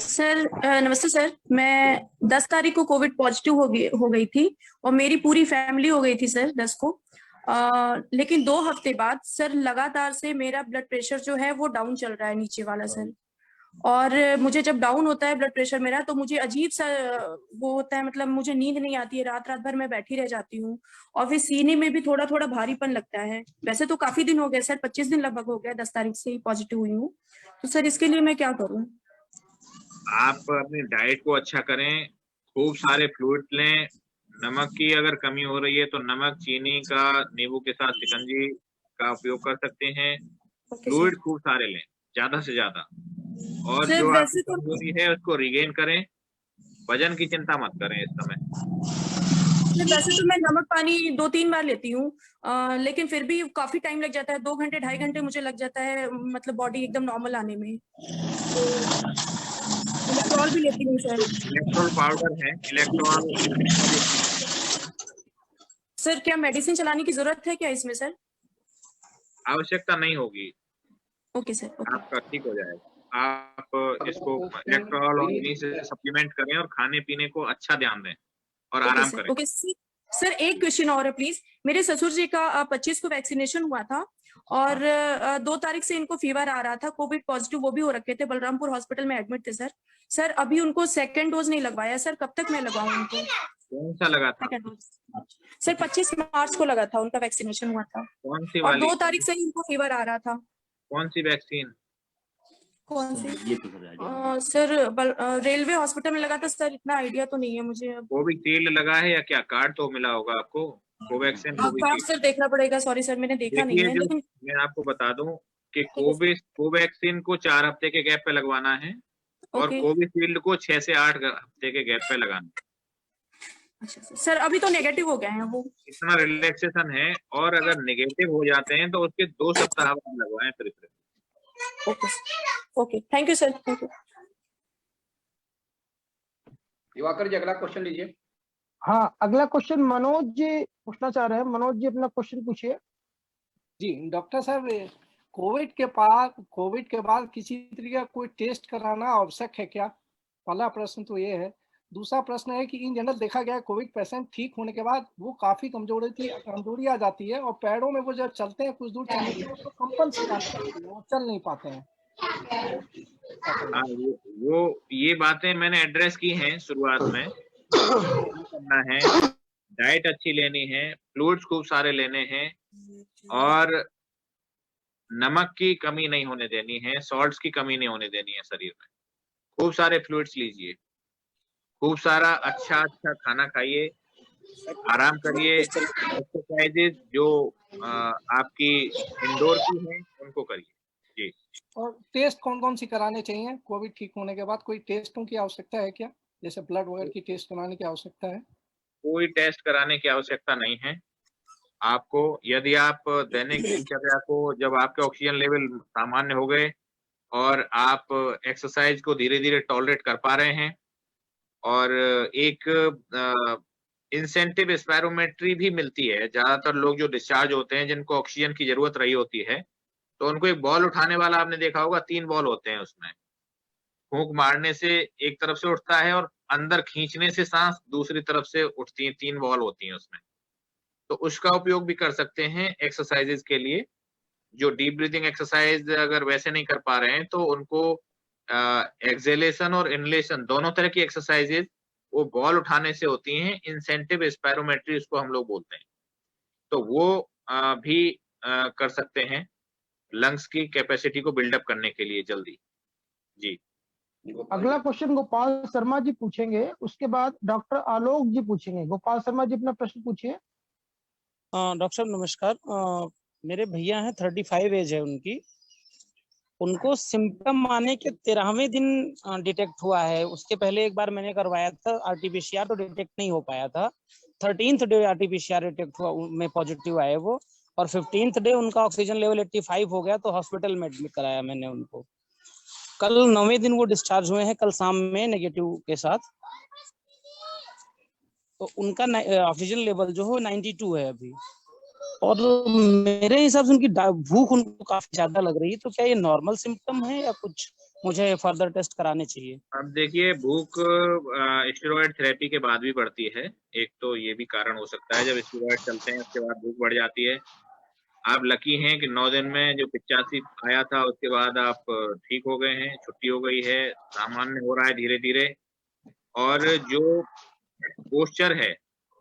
सर नमस्ते सर, मैं 10 तारीख को कोविड पॉजिटिव हो गई थी और मेरी पूरी फैमिली हो गई थी सर 10 को। लेकिन 2 हफ्ते बाद सर लगातार से मेरा ब्लड प्रेशर जो है वो डाउन चल रहा है, नीचे वाला सर। और मुझे जब डाउन होता है ब्लड प्रेशर मेरा तो मुझे अजीब सा वो होता है, मतलब मुझे नींद नहीं आती है, रात भर मैं बैठी रह जाती हूँ, और फिर सीने में भी थोड़ा थोड़ा भारीपन लगता है। वैसे तो काफी दिन हो गए सर, 25 दिन लगभग हो गया, 10 तारीख से ही पॉजिटिव हुई हूँ। तो सर इसके लिए मैं क्या करूँ? आप अपनी डाइट को अच्छा करें, खूब सारे फ्लूइड लें। नमक की अगर कमी हो रही है तो नमक, चीनी का, नींबू के साथ शिकंजी का उपयोग कर सकते हैं। फ्लूइड खूब सारे लें, ज्यादा से ज्यादा। और जो आपकी कमजोरी है उसको रिगेन करें। वजन की चिंता मत करें इस समय। वैसे तो मैं नमक पानी 2-3 बार लेती हूँ, लेकिन फिर भी काफी टाइम लग जाता है, 2 घंटे 2.5 घंटे मुझे लग जाता है, मतलब बॉडी एकदम नॉर्मल आने में। इलेक्ट्रॉल भी लेती हूँ सर। इलेक्ट्रॉल पाउडर है, इलेक्ट्रॉल। सर क्या मेडिसिन चलाने की जरूरत है क्या इसमें सर? आवश्यकता नहीं होगी। Okay sir, okay. आपका ठीक हो जाएगा। आप इसको इलेक्ट्रॉल और इन्हीं से सप्लीमेंट करें और खाने पीने को अच्छा ध्यान दें और आराम करें। ओके सर, एक क्वेश्चन और है प्लीज। मेरे ससुर जी का 25 को वैक्सीनेशन हुआ था और 2 तारीख से इनको फीवर आ रहा था, कोविड पॉजिटिव वो भी हो रखे थे, बलरामपुर हॉस्पिटल में एडमिट थे सर। अभी उनको 2nd डोज नहीं लगवाया सर, कब तक मैं लगाऊं उनको? कौन सा लगा था? सेकंड डोज सर 25 मार्च को लगा था, उनका वैक्सीनेशन हुआ था। कौन सी और वाली? 2 तारीख से ही उनको फीवर आ रहा था। कौन सी वैक्सीन? कौन सी? सर रेलवे हॉस्पिटल में लगा था सर, इतना आइडिया तो नहीं है मुझे अब। कोविशील्ड लगा है या क्या? कार्ड तो मिला होगा आपको, कोवैक्सीन कार्ड कोविशील्ड। सर देखना पड़ेगा, सॉरी सर मैंने देखा नहीं देखिए है, जो लेकिन मैं आपको बता दूं कि कोवैक्सीन को 4 हफ्ते के गैप पे लगवाना है और ओके। कोविशील्ड को 6 से 8 हफ्ते के गैप पे लगाना है। अच्छा सर, अभी तो नेगेटिव हो गए हैं वो। इतना रिलैक्सेशन है, और अगर नेगेटिव हो जाते हैं तो उसके 2 सप्ताह बाद लगवाएं preference. Okay okay, thank you sir, thank you. Diwakar ji अगला क्वेश्चन लीजिए। हाँ, अगला क्वेश्चन मनोज जी पूछना चाह रहे हैं। मनोज जी अपना क्वेश्चन पूछिए। जी डॉक्टर साहब, कोविड के बाद किसी तरीके का कोई टेस्ट कराना आवश्यक है क्या? पहला प्रश्न तो ये है। दूसरा प्रश्न है कि इन जनरल देखा गया है कोविड पेशेंट ठीक होने के बाद वो काफी कमजोरी आ जाती है और पैरों में वो जब चलते हैं कुछ दूर चलने के लिए तो कंपन सी आने लगती है, वो चल नहीं पाते हैं। हाँ, वो ये बातें मैंने एड्रेस की हैं शुरुआत में। करना है, डाइट अच्छी लेनी है, फ्लूइड्स खूब सारे लेने हैं, और नमक की कमी नहीं होने देनी है, सॉल्ट्स की कमी नहीं होने देनी है शरीर में। खूब सारे फ्लूइड्स लीजिए, खूब सारा अच्छा खाना खाइए, आराम करिए, एक्सरसाइजेज जो आपकी इंडोर की हैं उनको करिए जी। और टेस्ट कौन कौन सी कराने चाहिए कोविड ठीक होने के बाद? कोई टेस्टों की आवश्यकता है क्या, जैसे ब्लड वगैरह की टेस्ट कराने की आवश्यकता है? कोई टेस्ट कराने की आवश्यकता नहीं है आपको। यदि आप दैनिक दिनचर्या को, जब आपके ऑक्सीजन लेवल सामान्य हो गए और आप एक्सरसाइज को धीरे धीरे टॉलरेट कर पा रहे हैं, और एक इंसेंटिव स्पायरोमेट्री भी मिलती है। ज्यादातर लोग जो डिस्चार्ज होते हैं जिनको ऑक्सीजन की जरूरत रही होती है, तो उनको एक बॉल उठाने वाला आपने देखा होगा, 3 बॉल होते हैं उसमें। फूंक मारने से एक तरफ से उठता है और अंदर खींचने से सांस दूसरी तरफ से उठती है, 3 बॉल होती हैं उसमें। तो उसका उपयोग भी कर सकते हैं एक्सरसाइजेज के लिए। जो डीप ब्रीथिंग एक्सरसाइज अगर वैसे नहीं कर पा रहे हैं तो उनको एक्सेलेशन और इनलेशन दोनों तरह की एक्सरसाइजेज वो बॉल उठाने से होती हैं। इंसेंटिव स्पायरोमेट्री उसको हम लोग बोलते हैं, तो वो भी कर सकते हैं लंग्स की कैपेसिटी को बिल्डअप करने के लिए जल्दी जी। अगला क्वेश्चन गोपाल शर्मा जी पूछेंगे, उसके बाद डॉक्टर आलोक जी पूछेंगे। गोपाल शर्मा जी अपना प्रश्न पूछिए। डॉक्टर साहब नमस्कार। मेरे भैया हैं, 35 एज है उनकी। उनको सिम्टम आने के 13वें दिन डिटेक्ट हुआ है। उसके पहले एक बार मैंने करवाया था आरटीपीसीआर, तो डिटेक्ट नहीं हो पाया था। 13th डे आरटीपीसीआर डिटेक्ट हुआ, में पॉजिटिव आए वो, और 15th डे उनका ऑक्सीजन लेवल 85 हो गया, तो हॉस्पिटल में एडमिट कराया मैंने उनको। कल 9वें दिन वो डिस्चार्ज हुए हैं, कल शाम में नेगेटिव के साथ। तो उनका ऑक्सीजन लेवल जो है 92 है अभी, और मेरे हिसाब से उनकी भूख उनको काफी ज्यादा लग रही है। तो क्या ये नॉर्मल सिम्टम है या कुछ मुझे फर्दर टेस्ट कराने चाहिए? अब देखिए, भूख स्टेरॉइड थेरेपी के बाद भी बढ़ती है। एक तो ये भी कारण हो सकता है, जब स्टेरॉइड चलते हैं उसके बाद भूख बढ़ जाती है। आप लकी हैं कि 9 दिन में जो 85 आया था उसके बाद आप ठीक हो गए हैं, छुट्टी हो गई है, सामान्य हो रहा है धीरे धीरे। और जो पोस्चर है,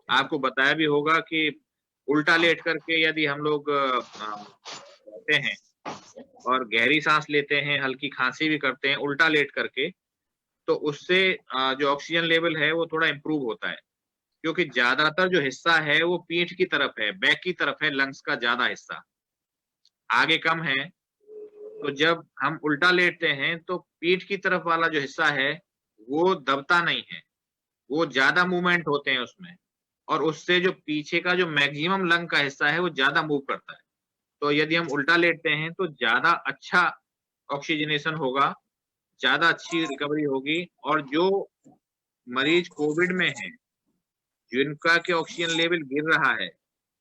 आपको बताया भी होगा कि उल्टा लेट करके यदि हम लोग रहते हैं और गहरी सांस लेते हैं, हल्की खांसी भी करते हैं उल्टा लेट करके, तो उससे जो ऑक्सीजन लेवल है वो थोड़ा इम्प्रूव होता है, क्योंकि ज्यादातर जो हिस्सा है वो पीठ की तरफ है, बैक की तरफ है, लंग्स का ज्यादा हिस्सा आगे कम है। तो जब हम उल्टा लेटते हैं तो पीठ की तरफ वाला जो हिस्सा है वो दबता नहीं है, वो ज्यादा मूवमेंट होते हैं उसमें, और उससे जो पीछे का जो मैक्सिमम लंग का हिस्सा है वो ज्यादा मूव करता है। तो यदि हम उल्टा लेटते हैं तो ज्यादा अच्छा ऑक्सीजनेशन होगा, ज्यादा अच्छी रिकवरी होगी। और जो मरीज कोविड में है, जिनका के ऑक्सीजन लेवल गिर रहा है,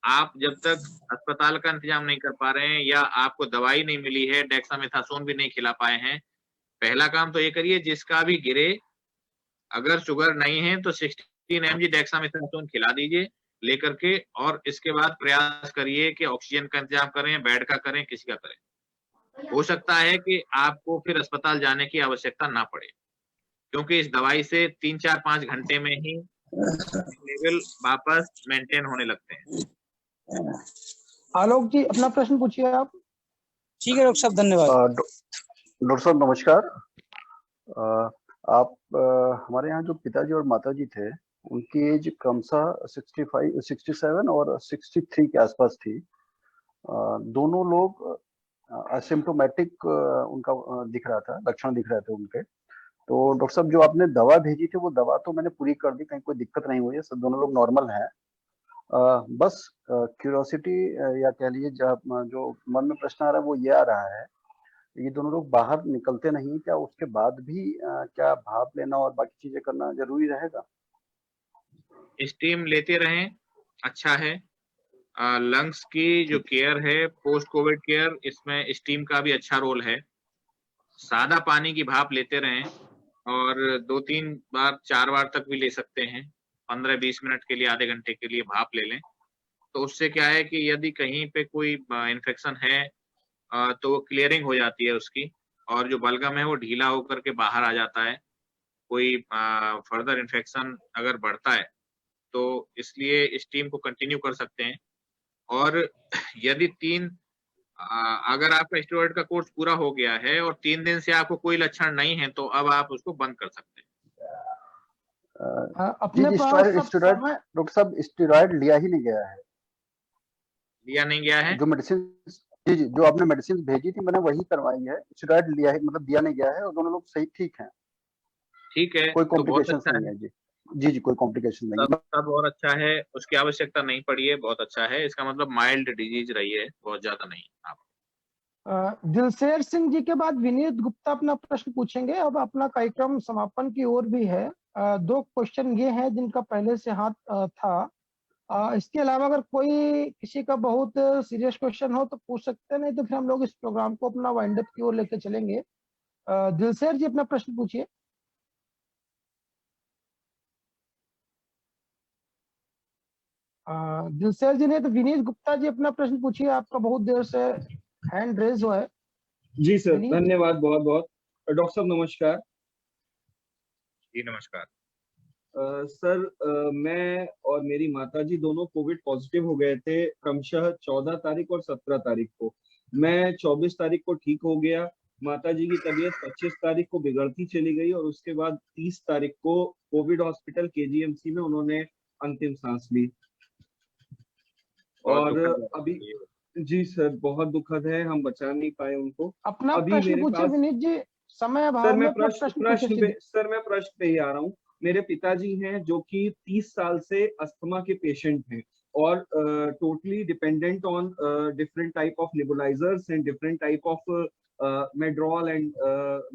आप जब तक अस्पताल का इंतजाम नहीं कर पा रहे हैं या आपको दवाई नहीं मिली है, डेक्सामेथासोन भी नहीं खिला पाए हैं, पहला काम तो ये करिए, जिसका भी गिरे, अगर शुगर नहीं है तो 16 mg डेक्सामेथासोन खिला दीजिए लेकर के, और इसके बाद प्रयास करिए कि ऑक्सीजन का इंतजाम करें, बेड का करें, किसी का करें। हो सकता है कि आपको फिर अस्पताल जाने की आवश्यकता ना पड़े, क्योंकि इस दवाई से 3, 4, 5 घंटे में ही लेवल वापस मेंटेन होने लगते हैं। आलोक जी अपना प्रश्न पूछिए आप। ठीक है डॉक्टर साहब, धन्यवाद। डॉक्टर साहब नमस्कार। आप हमारे यहाँ जो पिताजी और माताजी थे उनकी एज क्रमशः 65, 67 और 63 के आसपास थी। दोनों लोग असिम्प्टोमेटिक उनका दिख रहा था, लक्षण दिख रहे थे उनके। तो डॉक्टर साहब जो आपने दवा भेजी थी वो दवा तो मैंने पूरी कर दी, कहीं कोई दिक्कत नहीं हुई है, सब दोनों लोग नॉर्मल हैं। बस क्यूरियोसिटी या कह लीजिए जो मन में प्रश्न आ रहा है वो ये आ रहा है, ये दोनों लोग बाहर निकलते नहीं, क्या उसके बाद भी क्या भाप लेना और बाकी चीजें करना जरूरी रहेगा? स्टीम लेते रहें, अच्छा है। लंग्स की जो केयर है, पोस्ट कोविड केयर, इसमें स्टीम का भी अच्छा रोल है। सादा पानी की भाप लेते रहें और 2-3 बार 4 बार तक भी ले सकते हैं। 15-20 मिनट के लिए, आधे घंटे के लिए भाप ले लें। तो उससे क्या है कि यदि कहीं पे कोई इन्फेक्शन है तो वो क्लियरिंग हो जाती है उसकी, और जो बलगम है वो ढीला होकर के बाहर आ जाता है। कोई फर्दर इन्फेक्शन अगर बढ़ता है तो इसलिए स्टीम को कंटिन्यू कर सकते हैं। और यदि अगर आपका स्टेरॉइड का कोर्स पूरा हो गया है और 3 दिन से आपको कोई लक्षण नहीं है तो अब आप उसको बंद कर सकते हैं। अपने स्टेरॉइड डॉक्टर साहब स्टेरॉइड लिया ही नहीं गया है। लिया नहीं गया है? जो मेडिसिन जी, जो आपने मेडिसिन भेजी थी मैंने वही करवाई है। स्टेरॉइड लिया है मतलब दिया नहीं गया है, और दोनों लोग सही ठीक हैं। ठीक है, कोई तो बहुत कॉम्प्लिकेशन अच्छा नहीं है जी। जी कोई कॉम्प्लिकेशन नहीं है। सब और अच्छा है, उसकी आवश्यकता नहीं पड़ी है, बहुत अच्छा है। इसका मतलब माइल्ड डिजीज रही है, बहुत ज्यादा नहीं। आप दिलशेर सिंह जी के बाद विनीत गुप्ता अपना प्रश्न पूछेंगे। अब अपना कार्यक्रम समापन की ओर भी है। 2 क्वेश्चन ये हैं जिनका पहले से हाथ था। इसके अलावा अगर कोई किसी का बहुत सीरियस क्वेश्चन हो तो पूछ सकते हैं, नहीं तो फिर हम लोग इस प्रोग्राम को अपना वाइंड अप की ओर लेके चलेंगे। दिलशेर जी अपना प्रश्न पूछिए। दिलशेर जी ने तो विनीत गुप्ता जी अपना प्रश्न पूछिए, आपका बहुत देर से हैंड रेज हुआ है। जी सर, धन्यवाद बहुत बहुत। डॉक्टर साहब नमस्कार। जी नमस्कार। सर मैं और मेरी माताजी दोनों कोविड पॉजिटिव हो गए थे क्रमशः 14 तारीख और 17 तारीख को। मैं 24 तारीख को ठीक हो गया। माताजी की तबीयत 25 तारीख को बिगड़ती चली गई और उसके बाद 30 तारीख को कोविड हॉस्पिटल KGMC में उन्होंने अंतिम सांस ली। और अभी जी सर बहुत दुखद है, हम बचा नहीं पाए उनको। अपना अभी प्रश्न मेरे पूछिए पास विनीत जी, समय अभाव सर में मैं अपना प्रश्न पे ही आ रहा हूँ। मेरे पिताजी हैं जो कि 30 साल से अस्थमा के पेशेंट हैं और totally dependent on different type of nebulizers and different type of Medrol and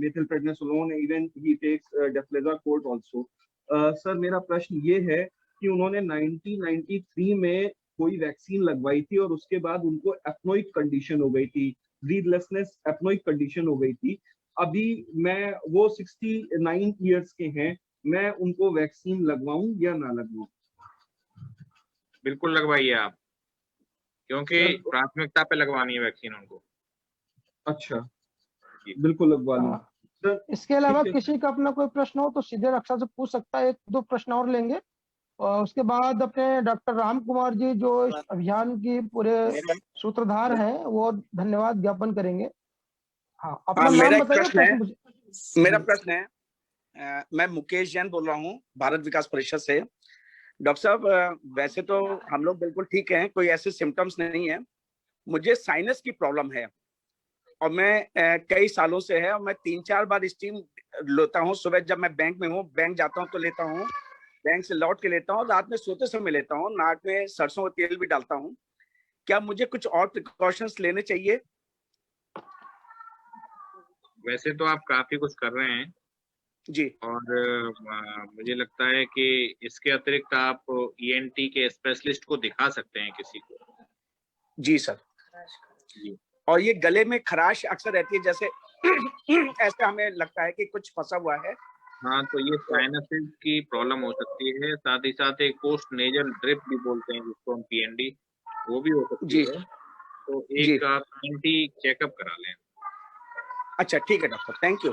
methylprednisolone, even he takes deflazacort also. Sir मेरा प्रश्न ये है कि उन्होंने 1993 में कोई वैक्सीन लगवाई थी और उसके बाद उनको एपनोइक कंडीशन हो गई थी, ब्रीथलेसनेस एपनोइक कंडीशन हो गई थी। अभी वो 69 इयर्स के हैं, मैं उनको वैक्सीन लगवाऊं या ना लगवाऊं? बिल्कुल लगवाइए आप, क्योंकि प्राथमिकता पे लगवानी है वैक्सीन उनको। अच्छा, बिल्कुल लगवा लूं। इसके अलावा किसी का अपना कोई प्रश्न हो तो सीधे रक्षा से पूछ सकता है। 1-2 प्रश्न और लेंगे और उसके बाद अपने डॉक्टर राम कुमार जी जो इस अभियान की पूरे सूत्रधार हैं वो धन्यवाद ज्ञापन करेंगे। हाँ, अपना नाम बताइए। मेरा प्रश्न है, मैं मुकेश जैन बोल रहा हूँ भारत विकास परिषद से। डॉक्टर साहब वैसे तो हम लोग बिल्कुल ठीक हैं, कोई ऐसे सिम्टम्स नहीं है। मुझे साइनस की प्रॉब्लम है और मैं कई सालों से है और मैं 3-4 बार स्टीम लेता हूँ। सुबह जब मैं बैंक में हूँ, बैंक जाता हूँ तो लेता हूँ, बैंक से लौट के लेता हूँ, रात में सोते समय लेता हूँ, नाक में सरसों का तेल भी डालता हूँ। क्या मुझे कुछ और प्रिकॉशंस लेने चाहिए? वैसे तो आप काफी कुछ कर रहे हैं जी, और मुझे लगता है कि इसके अतिरिक्त आप ENT के स्पेशलिस्ट को दिखा सकते हैं किसी को। जी सर। जी। और ये गले में खराश अक्सर रहती है, जैसे ऐसे हमें लगता है कि कुछ फंसा हुआ है। हाँ, तो ये साइनसिस की प्रॉब्लम हो सकती है। साथ ही साथ एक पोस्ट नेजल ड्रिप भी बोलते हैं जिसको हम PND, वो भी हो सकती है। तो एक आप ENT चेकअप करा लें। अच्छा ठीक है डॉक्टर, थैंक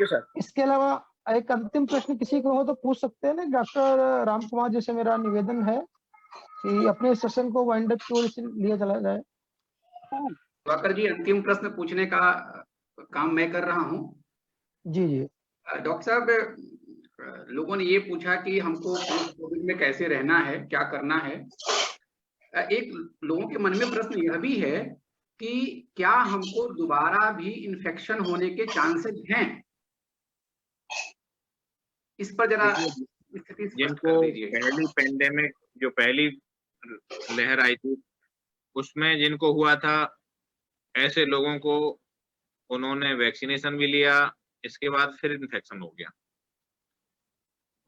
यू सर। इसके अलावा एक अंतिम प्रश्न किसी को हो तो पूछ सकते हैं ना। डॉक्टर राम कुमार जी से मेरा निवेदन है कि अपने सेशन को वाइंड अप की ओर से लिया चला जाए। दिवाकर जी, अंतिम प्रश्न पूछने का काम मैं कर रहा हूँ। जी जी। डॉक्टर साहब, लोगों ने ये पूछा कि हमको कोविड में कैसे रहना है, क्या करना है। एक लोगों के मन में प्रश्न यह भी है कि क्या हमको दोबारा भी इन्फेक्शन होने के चांसेस हैं? इस पर जरा स्थिति स्पष्ट कर दीजिए। पहली पेंडेमिक जो पहली लहर आई थी उसमें जिनको हुआ था, ऐसे लोगों को उन्होंने वैक्सीनेशन भी लिया, इसके बाद फिर इन्फेक्शन हो गया।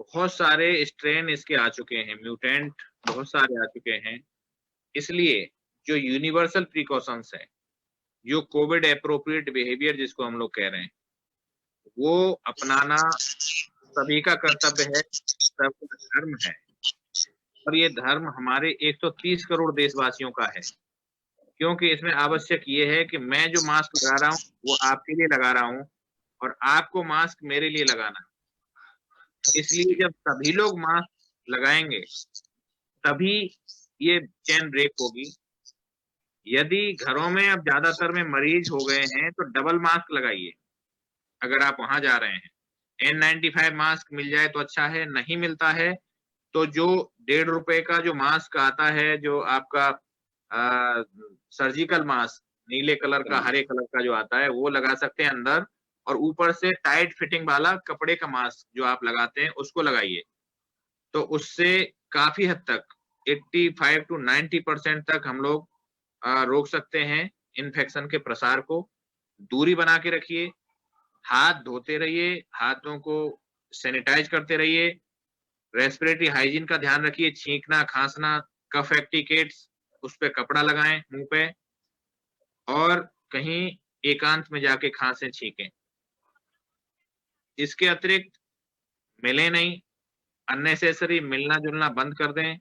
बहुत सारे स्ट्रेन इसके आ चुके हैं, म्यूटेंट बहुत सारे आ चुके हैं। इसलिए जो यूनिवर्सल प्रिकॉशंस है, जो कोविड एप्रोप्रिएट बिहेवियर जिसको हम लोग कह रहे हैं, वो अपनाना सभी का कर्तव्य है, सबका धर्म है। और ये धर्म हमारे 130 करोड़ देशवासियों का है, क्योंकि इसमें आवश्यक ये है कि मैं जो मास्क लगा रहा हूँ वो आपके लिए लगा रहा हूँ और आपको मास्क मेरे लिए लगाना है। इसलिए जब सभी लोग मास्क लगाएंगे तभी ये चेन ब्रेक होगी। यदि घरों में अब ज्यादातर में मरीज हो गए हैं तो डबल मास्क लगाइए अगर आप वहां जा रहे हैं। N95 मास्क मिल जाए तो अच्छा है, नहीं मिलता है तो जो 1.5 रुपए का जो मास्क आता है, जो आपका सर्जिकल मास्क नीले कलर का, हरे कलर का जो आता है, वो लगा सकते हैं अंदर, और ऊपर से टाइट फिटिंग वाला कपड़े का मास्क जो आप लगाते हैं उसको लगाइए। तो उससे काफी हद तक 85 to 90% तक हम लोग रोक सकते हैं इन्फेक्शन के प्रसार को। दूरी बना के रखिए, हाथ धोते रहिए, हाथों को सैनिटाइज करते रहिए, रेस्पिरेटरी हाइजीन का ध्यान रखिए, छींकना, खांसना, कफ एटिकेट्स, उस पे कपड़ा लगाएं मुंह पे, और कहीं एकांत में जाके खांसें, छींकें। इसके अतिरिक्त मिले नहीं, अननेसेसरी मिलना जुलना बंद कर दें,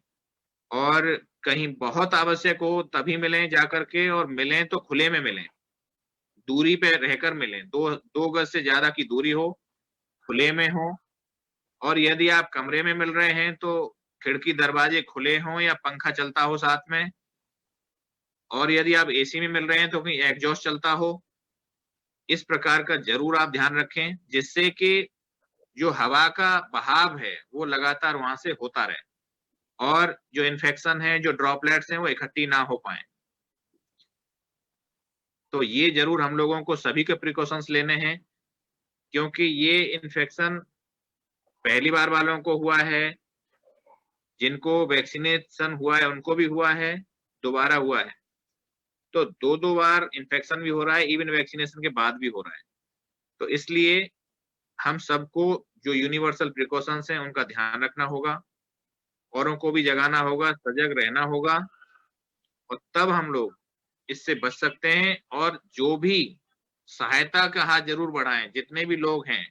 और कहीं बहुत आवश्यक हो तभी मिलें जाकर के, और मिलें तो खुले में मिलें, दूरी पे रहकर मिलें। 2 गज से ज्यादा की दूरी हो, खुले में हो, और यदि आप कमरे में मिल रहे हैं तो खिड़की दरवाजे खुले हों या पंखा चलता हो साथ में, और यदि आप एसी में मिल रहे हैं तो कहीं एग्जॉस्ट चलता हो। इस प्रकार का जरूर आप ध्यान रखें, जिससे कि जो हवा का बहाव है वो लगातार वहां से होता रहे, और जो इन्फेक्शन है, जो ड्रॉपलेट्स हैं, वो इकट्ठी ना हो पाए। तो ये जरूर हम लोगों को सभी के प्रिकॉशंस लेने हैं, क्योंकि ये इन्फेक्शन पहली बार वालों को हुआ है, जिनको वैक्सीनेशन हुआ है उनको भी हुआ है, दोबारा हुआ है, तो 2 बार इन्फेक्शन भी हो रहा है, इवन वैक्सीनेशन के बाद भी हो रहा है। तो इसलिए हम सबको जो यूनिवर्सल प्रिकॉशंस हैं उनका ध्यान रखना होगा, औरों को भी जगाना होगा, सजग रहना होगा, और तब हम लोग इससे बच सकते हैं। और जो भी सहायता का हाथ जरूर बढ़ाएं, जितने भी लोग हैं,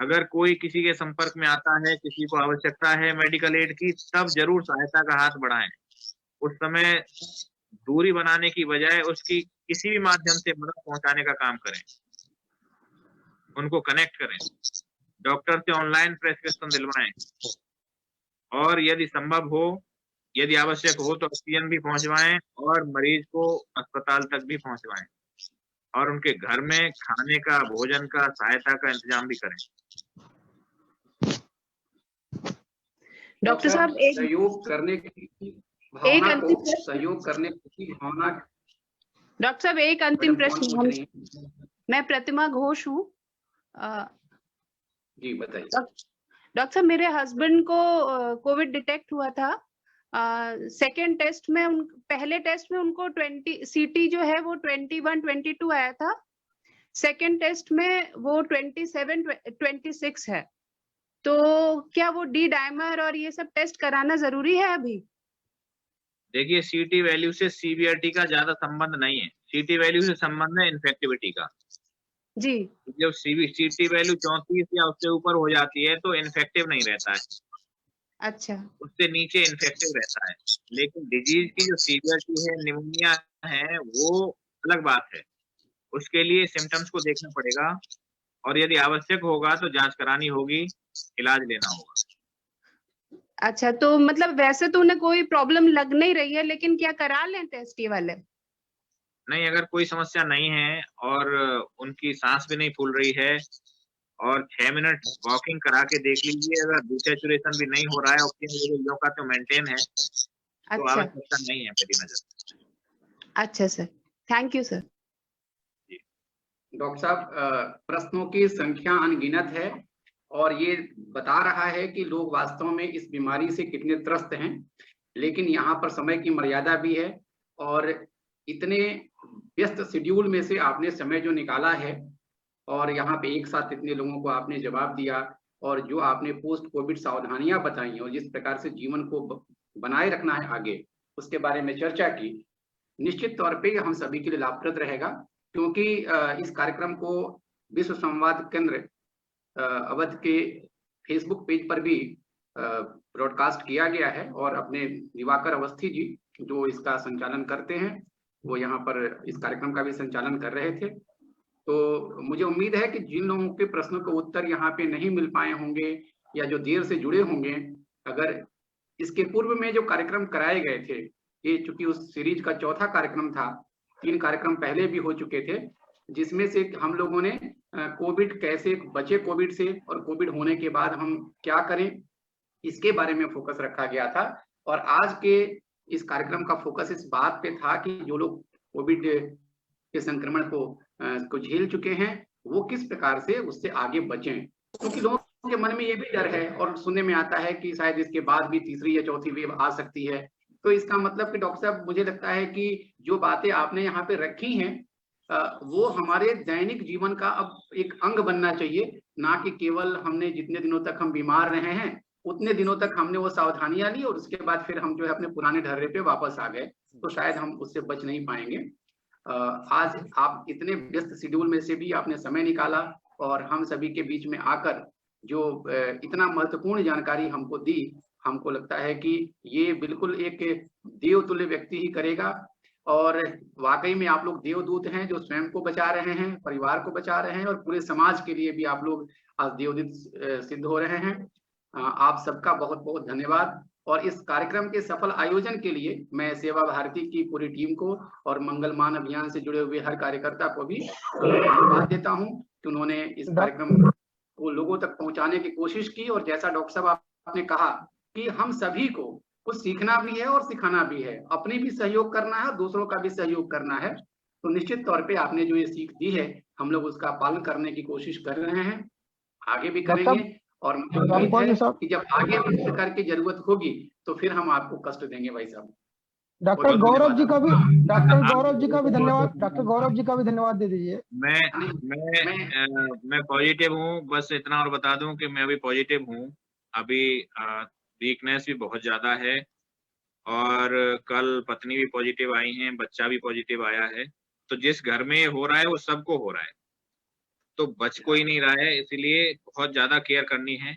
अगर कोई किसी के संपर्क में आता है, किसी को आवश्यकता है मेडिकल एड की, तब जरूर सहायता का हाथ बढ़ाएं। उस समय दूरी बनाने की बजाय उसकी किसी भी माध्यम से मदद पहुंचाने का काम करें, उनको कनेक्ट करें, डॉक्टर से ऑनलाइन प्रेस्क्रिप्शन दिलवाएं, और यदि संभव हो, यदि आवश्यक हो तो ऑक्सीजन भी पहुंचवाएं, और मरीज को अस्पताल तक भी पहुंचवाएं, और उनके घर में खाने का, भोजन का, सहायता का इंतजाम भी करें। डॉक्टर साहब, एक सहयोग करने की भावना को, सहयोग करने की भावना। डॉक्टर साहब, एक अंतिम प्रश्न। मैं प्रतिमा घोष हूँ। जी बताइए। डॉक्टर साहब, मेरे हस्बैंड को कोविड डिटेक्ट हुआ था। सेकेंड टेस्ट में पहले टेस्ट में उनको 20 सीटी जो है वो 21-22 आया था। सेकेंड टेस्ट में वो 27-26 है। तो क्या वो डी डायमर और ये सब टेस्ट कराना जरूरी है अभी? देखिए, सीटी वैल्यू से सीवियरिटी का ज्यादा संबंध नहीं है, सीटी वैल्यू से संबंध है इन्फेक्टिविटी का। जी। जब सीटी वैल्यू 34 या उससे ऊपर हो जाती है तो इन्फेक्टिव नहीं रहता है। अच्छा। उससे नीचे इन्फेक्टिव रहता है। लेकिन डिजीज की जो सीवियरिटी है, निमोनिया है, वो अलग बात है। उसके लिए सिम्टम्स को देखना पड़ेगा, और यदि आवश्यक होगा तो जांच करानी होगी, इलाज लेना होगा। अच्छा, तो मतलब वैसे तो उन्हें कोई प्रॉब्लम लग नहीं रही है, लेकिन क्या करा लें टेस्ट ये वाले? नहीं, अगर कोई समस्या नहीं है और उनकी सांस भी नहीं फूल रही है और 6 मिनट वॉकिंग करा के देख लीजिए, अगर डिसैचुरेशन भी नहीं हो रहा है, ऑक्सीजन लेवल का तो मेंटेन है, तो अच्छा आवश्यकता नहीं है मेरी नजर से। अच्छा sir, thank you sir. Doctor साहब, प्रश्नों की संख्या अनगिनत है और ये बता रहा है कि लोग वास्तव में इस बीमारी से कितने त्रस्त हैं, लेकिन यहाँ पर समय की मर्यादा भी है और इतने व्यस्त शेड्यूल में से आपने समय जो निकाला है और यहाँ पे एक साथ इतने लोगों को आपने जवाब दिया और जो आपने पोस्ट कोविड सावधानियां बताई और जिस प्रकार से जीवन को बनाए रखना है आगे, उसके बारे में चर्चा की, निश्चित तौर पे हम सभी के लिए लाभप्रद रहेगा, क्योंकि इस कार्यक्रम को विश्व संवाद केंद्र अवध के फेसबुक पेज पर भी ब्रॉडकास्ट किया गया है और अपने दिवाकर अवस्थी जी जो इसका संचालन करते हैं, वो यहाँ पर इस कार्यक्रम का भी संचालन कर रहे थे। तो मुझे उम्मीद है कि जिन लोगों के प्रश्नों के उत्तर यहाँ पे नहीं मिल पाए होंगे या जो देर से जुड़े होंगे, अगर इसके पूर्व में जो कार्यक्रम कराए गए थे, ये चूंकि उस सीरीज का चौथा कार्यक्रम था, 3 कार्यक्रम पहले भी हो चुके थे, जिसमें से हम लोगों ने कोविड कैसे बचे कोविड से और कोविड होने के बाद हम क्या करें, इसके बारे में फोकस रखा गया था। और आज के इस कार्यक्रम का फोकस इस बात पे था कि जो लोग कोविड के संक्रमण को झेल चुके हैं, वो किस प्रकार से उससे आगे बचें, क्योंकि लोगों के मन में ये भी डर है और सुनने में आता है कि शायद इसके बाद भी तीसरी या चौथी वेव आ सकती है। तो इसका मतलब कि डॉक्टर साहब, मुझे लगता है कि जो बातें आपने यहाँ पे रखी हैं वो हमारे दैनिक जीवन का अब एक अंग बनना चाहिए, ना कि केवल हमने जितने दिनों तक हम बीमार रहे हैं उतने दिनों तक हमने वो सावधानियां ली और उसके बाद फिर हम जो है अपने पुराने ढर्रे पे वापस आ गए, तो शायद हम उससे बच नहीं पाएंगे। आज आप इतने व्यस्त शेड्यूल में से भी आपने समय निकाला और हम सभी के बीच में आकर जो इतना महत्वपूर्ण जानकारी हमको दी, हमको लगता है कि ये बिल्कुल एक देवतुल्य व्यक्ति ही करेगा और वाकई में आप लोग देवदूत हैं जो स्वयं को बचा रहे हैं, परिवार को बचा रहे हैं और पूरे समाज के लिए भी आप लोग आज देवदूत सिद्ध हो रहे हैं। आप सबका बहुत बहुत धन्यवाद और इस कार्यक्रम के सफल आयोजन के लिए मैं सेवा भारती की पूरी टीम को और मंगलमान अभियान से जुड़े हुए हर कार्यकर्ता को भी धन्यवाद देता हूं कि उन्होंने इस कार्यक्रम को लोगों तक पहुंचाने की कोशिश की। और जैसा डॉक्टर साहब आपने कहा कि हम सभी को कुछ सीखना भी है और सिखाना भी है, अपने भी सहयोग करना है, दूसरों का भी सहयोग करना है। तो निश्चित तौर पे आपने जो ये सीख दी है, हम लोग उसका पालन करने की कोशिश कर रहे हैं, आगे भी करेंगे और मुझे उम्मीद है कि जब आगे भी सरकार की जरूरत होगी तो फिर हम आपको कष्ट देंगे भाई साहब। डॉक्टर गौरव जी का भी धन्यवाद, डॉक्टर गौरव जी का भी धन्यवाद दे दीजिए। मैं पॉजिटिव हूँ, बस इतना और बता दूं कि मैं अभी पॉजिटिव हूँ। अभी वीकनेस भी बहुत ज्यादा है और कल पत्नी भी पॉजिटिव आई है, बच्चा भी पॉजिटिव आया है। तो जिस घर में हो रहा है वो सबको हो रहा है, तो बच कोई नहीं रहा है, इसलिए बहुत ज्यादा केयर करनी है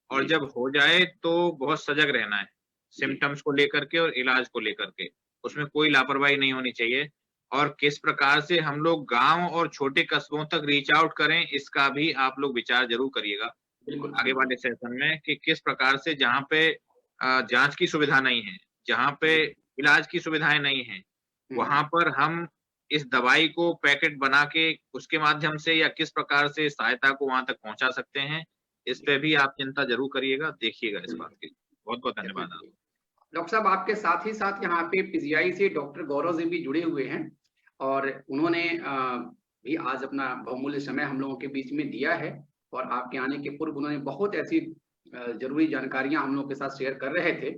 और जब हो जाए तो बहुत सजग रहना है सिम्टम्स को लेकर के और इलाज को लेकर के, उसमें कोई लापरवाही नहीं होनी चाहिए। और किस प्रकार से हम लोग गांव और छोटे कस्बों तक रीच आउट करें, इसका भी आप लोग विचार जरूर करिएगा आगे वाले सेशन में कि किस प्रकार से जहाँ पे जांच की सुविधा नहीं है, जहाँ पे इलाज की सुविधाएं नहीं है, वहां पर हम इस दवाई को पैकेट बना के उसके माध्यम से या किस प्रकार से सहायता को वहां तक पहुंचा सकते हैं, इस पे भी आप चिंता जरूर करिएगा, देखिएगा इस बात की। बहुत बहुत धन्यवाद। डॉक्टर साहब, आपके साथ ही साथ यहाँ पे पीजीआई से डॉक्टर गौरव जी भी जुड़े हुए हैं और उन्होंने भी आज अपना बहुमूल्य समय हम लोगों के बीच में दिया है और आपके आने के पूर्व उन्होंने बहुत ऐसी जरूरी जानकारियां हम लोगों के साथ शेयर कर रहे थे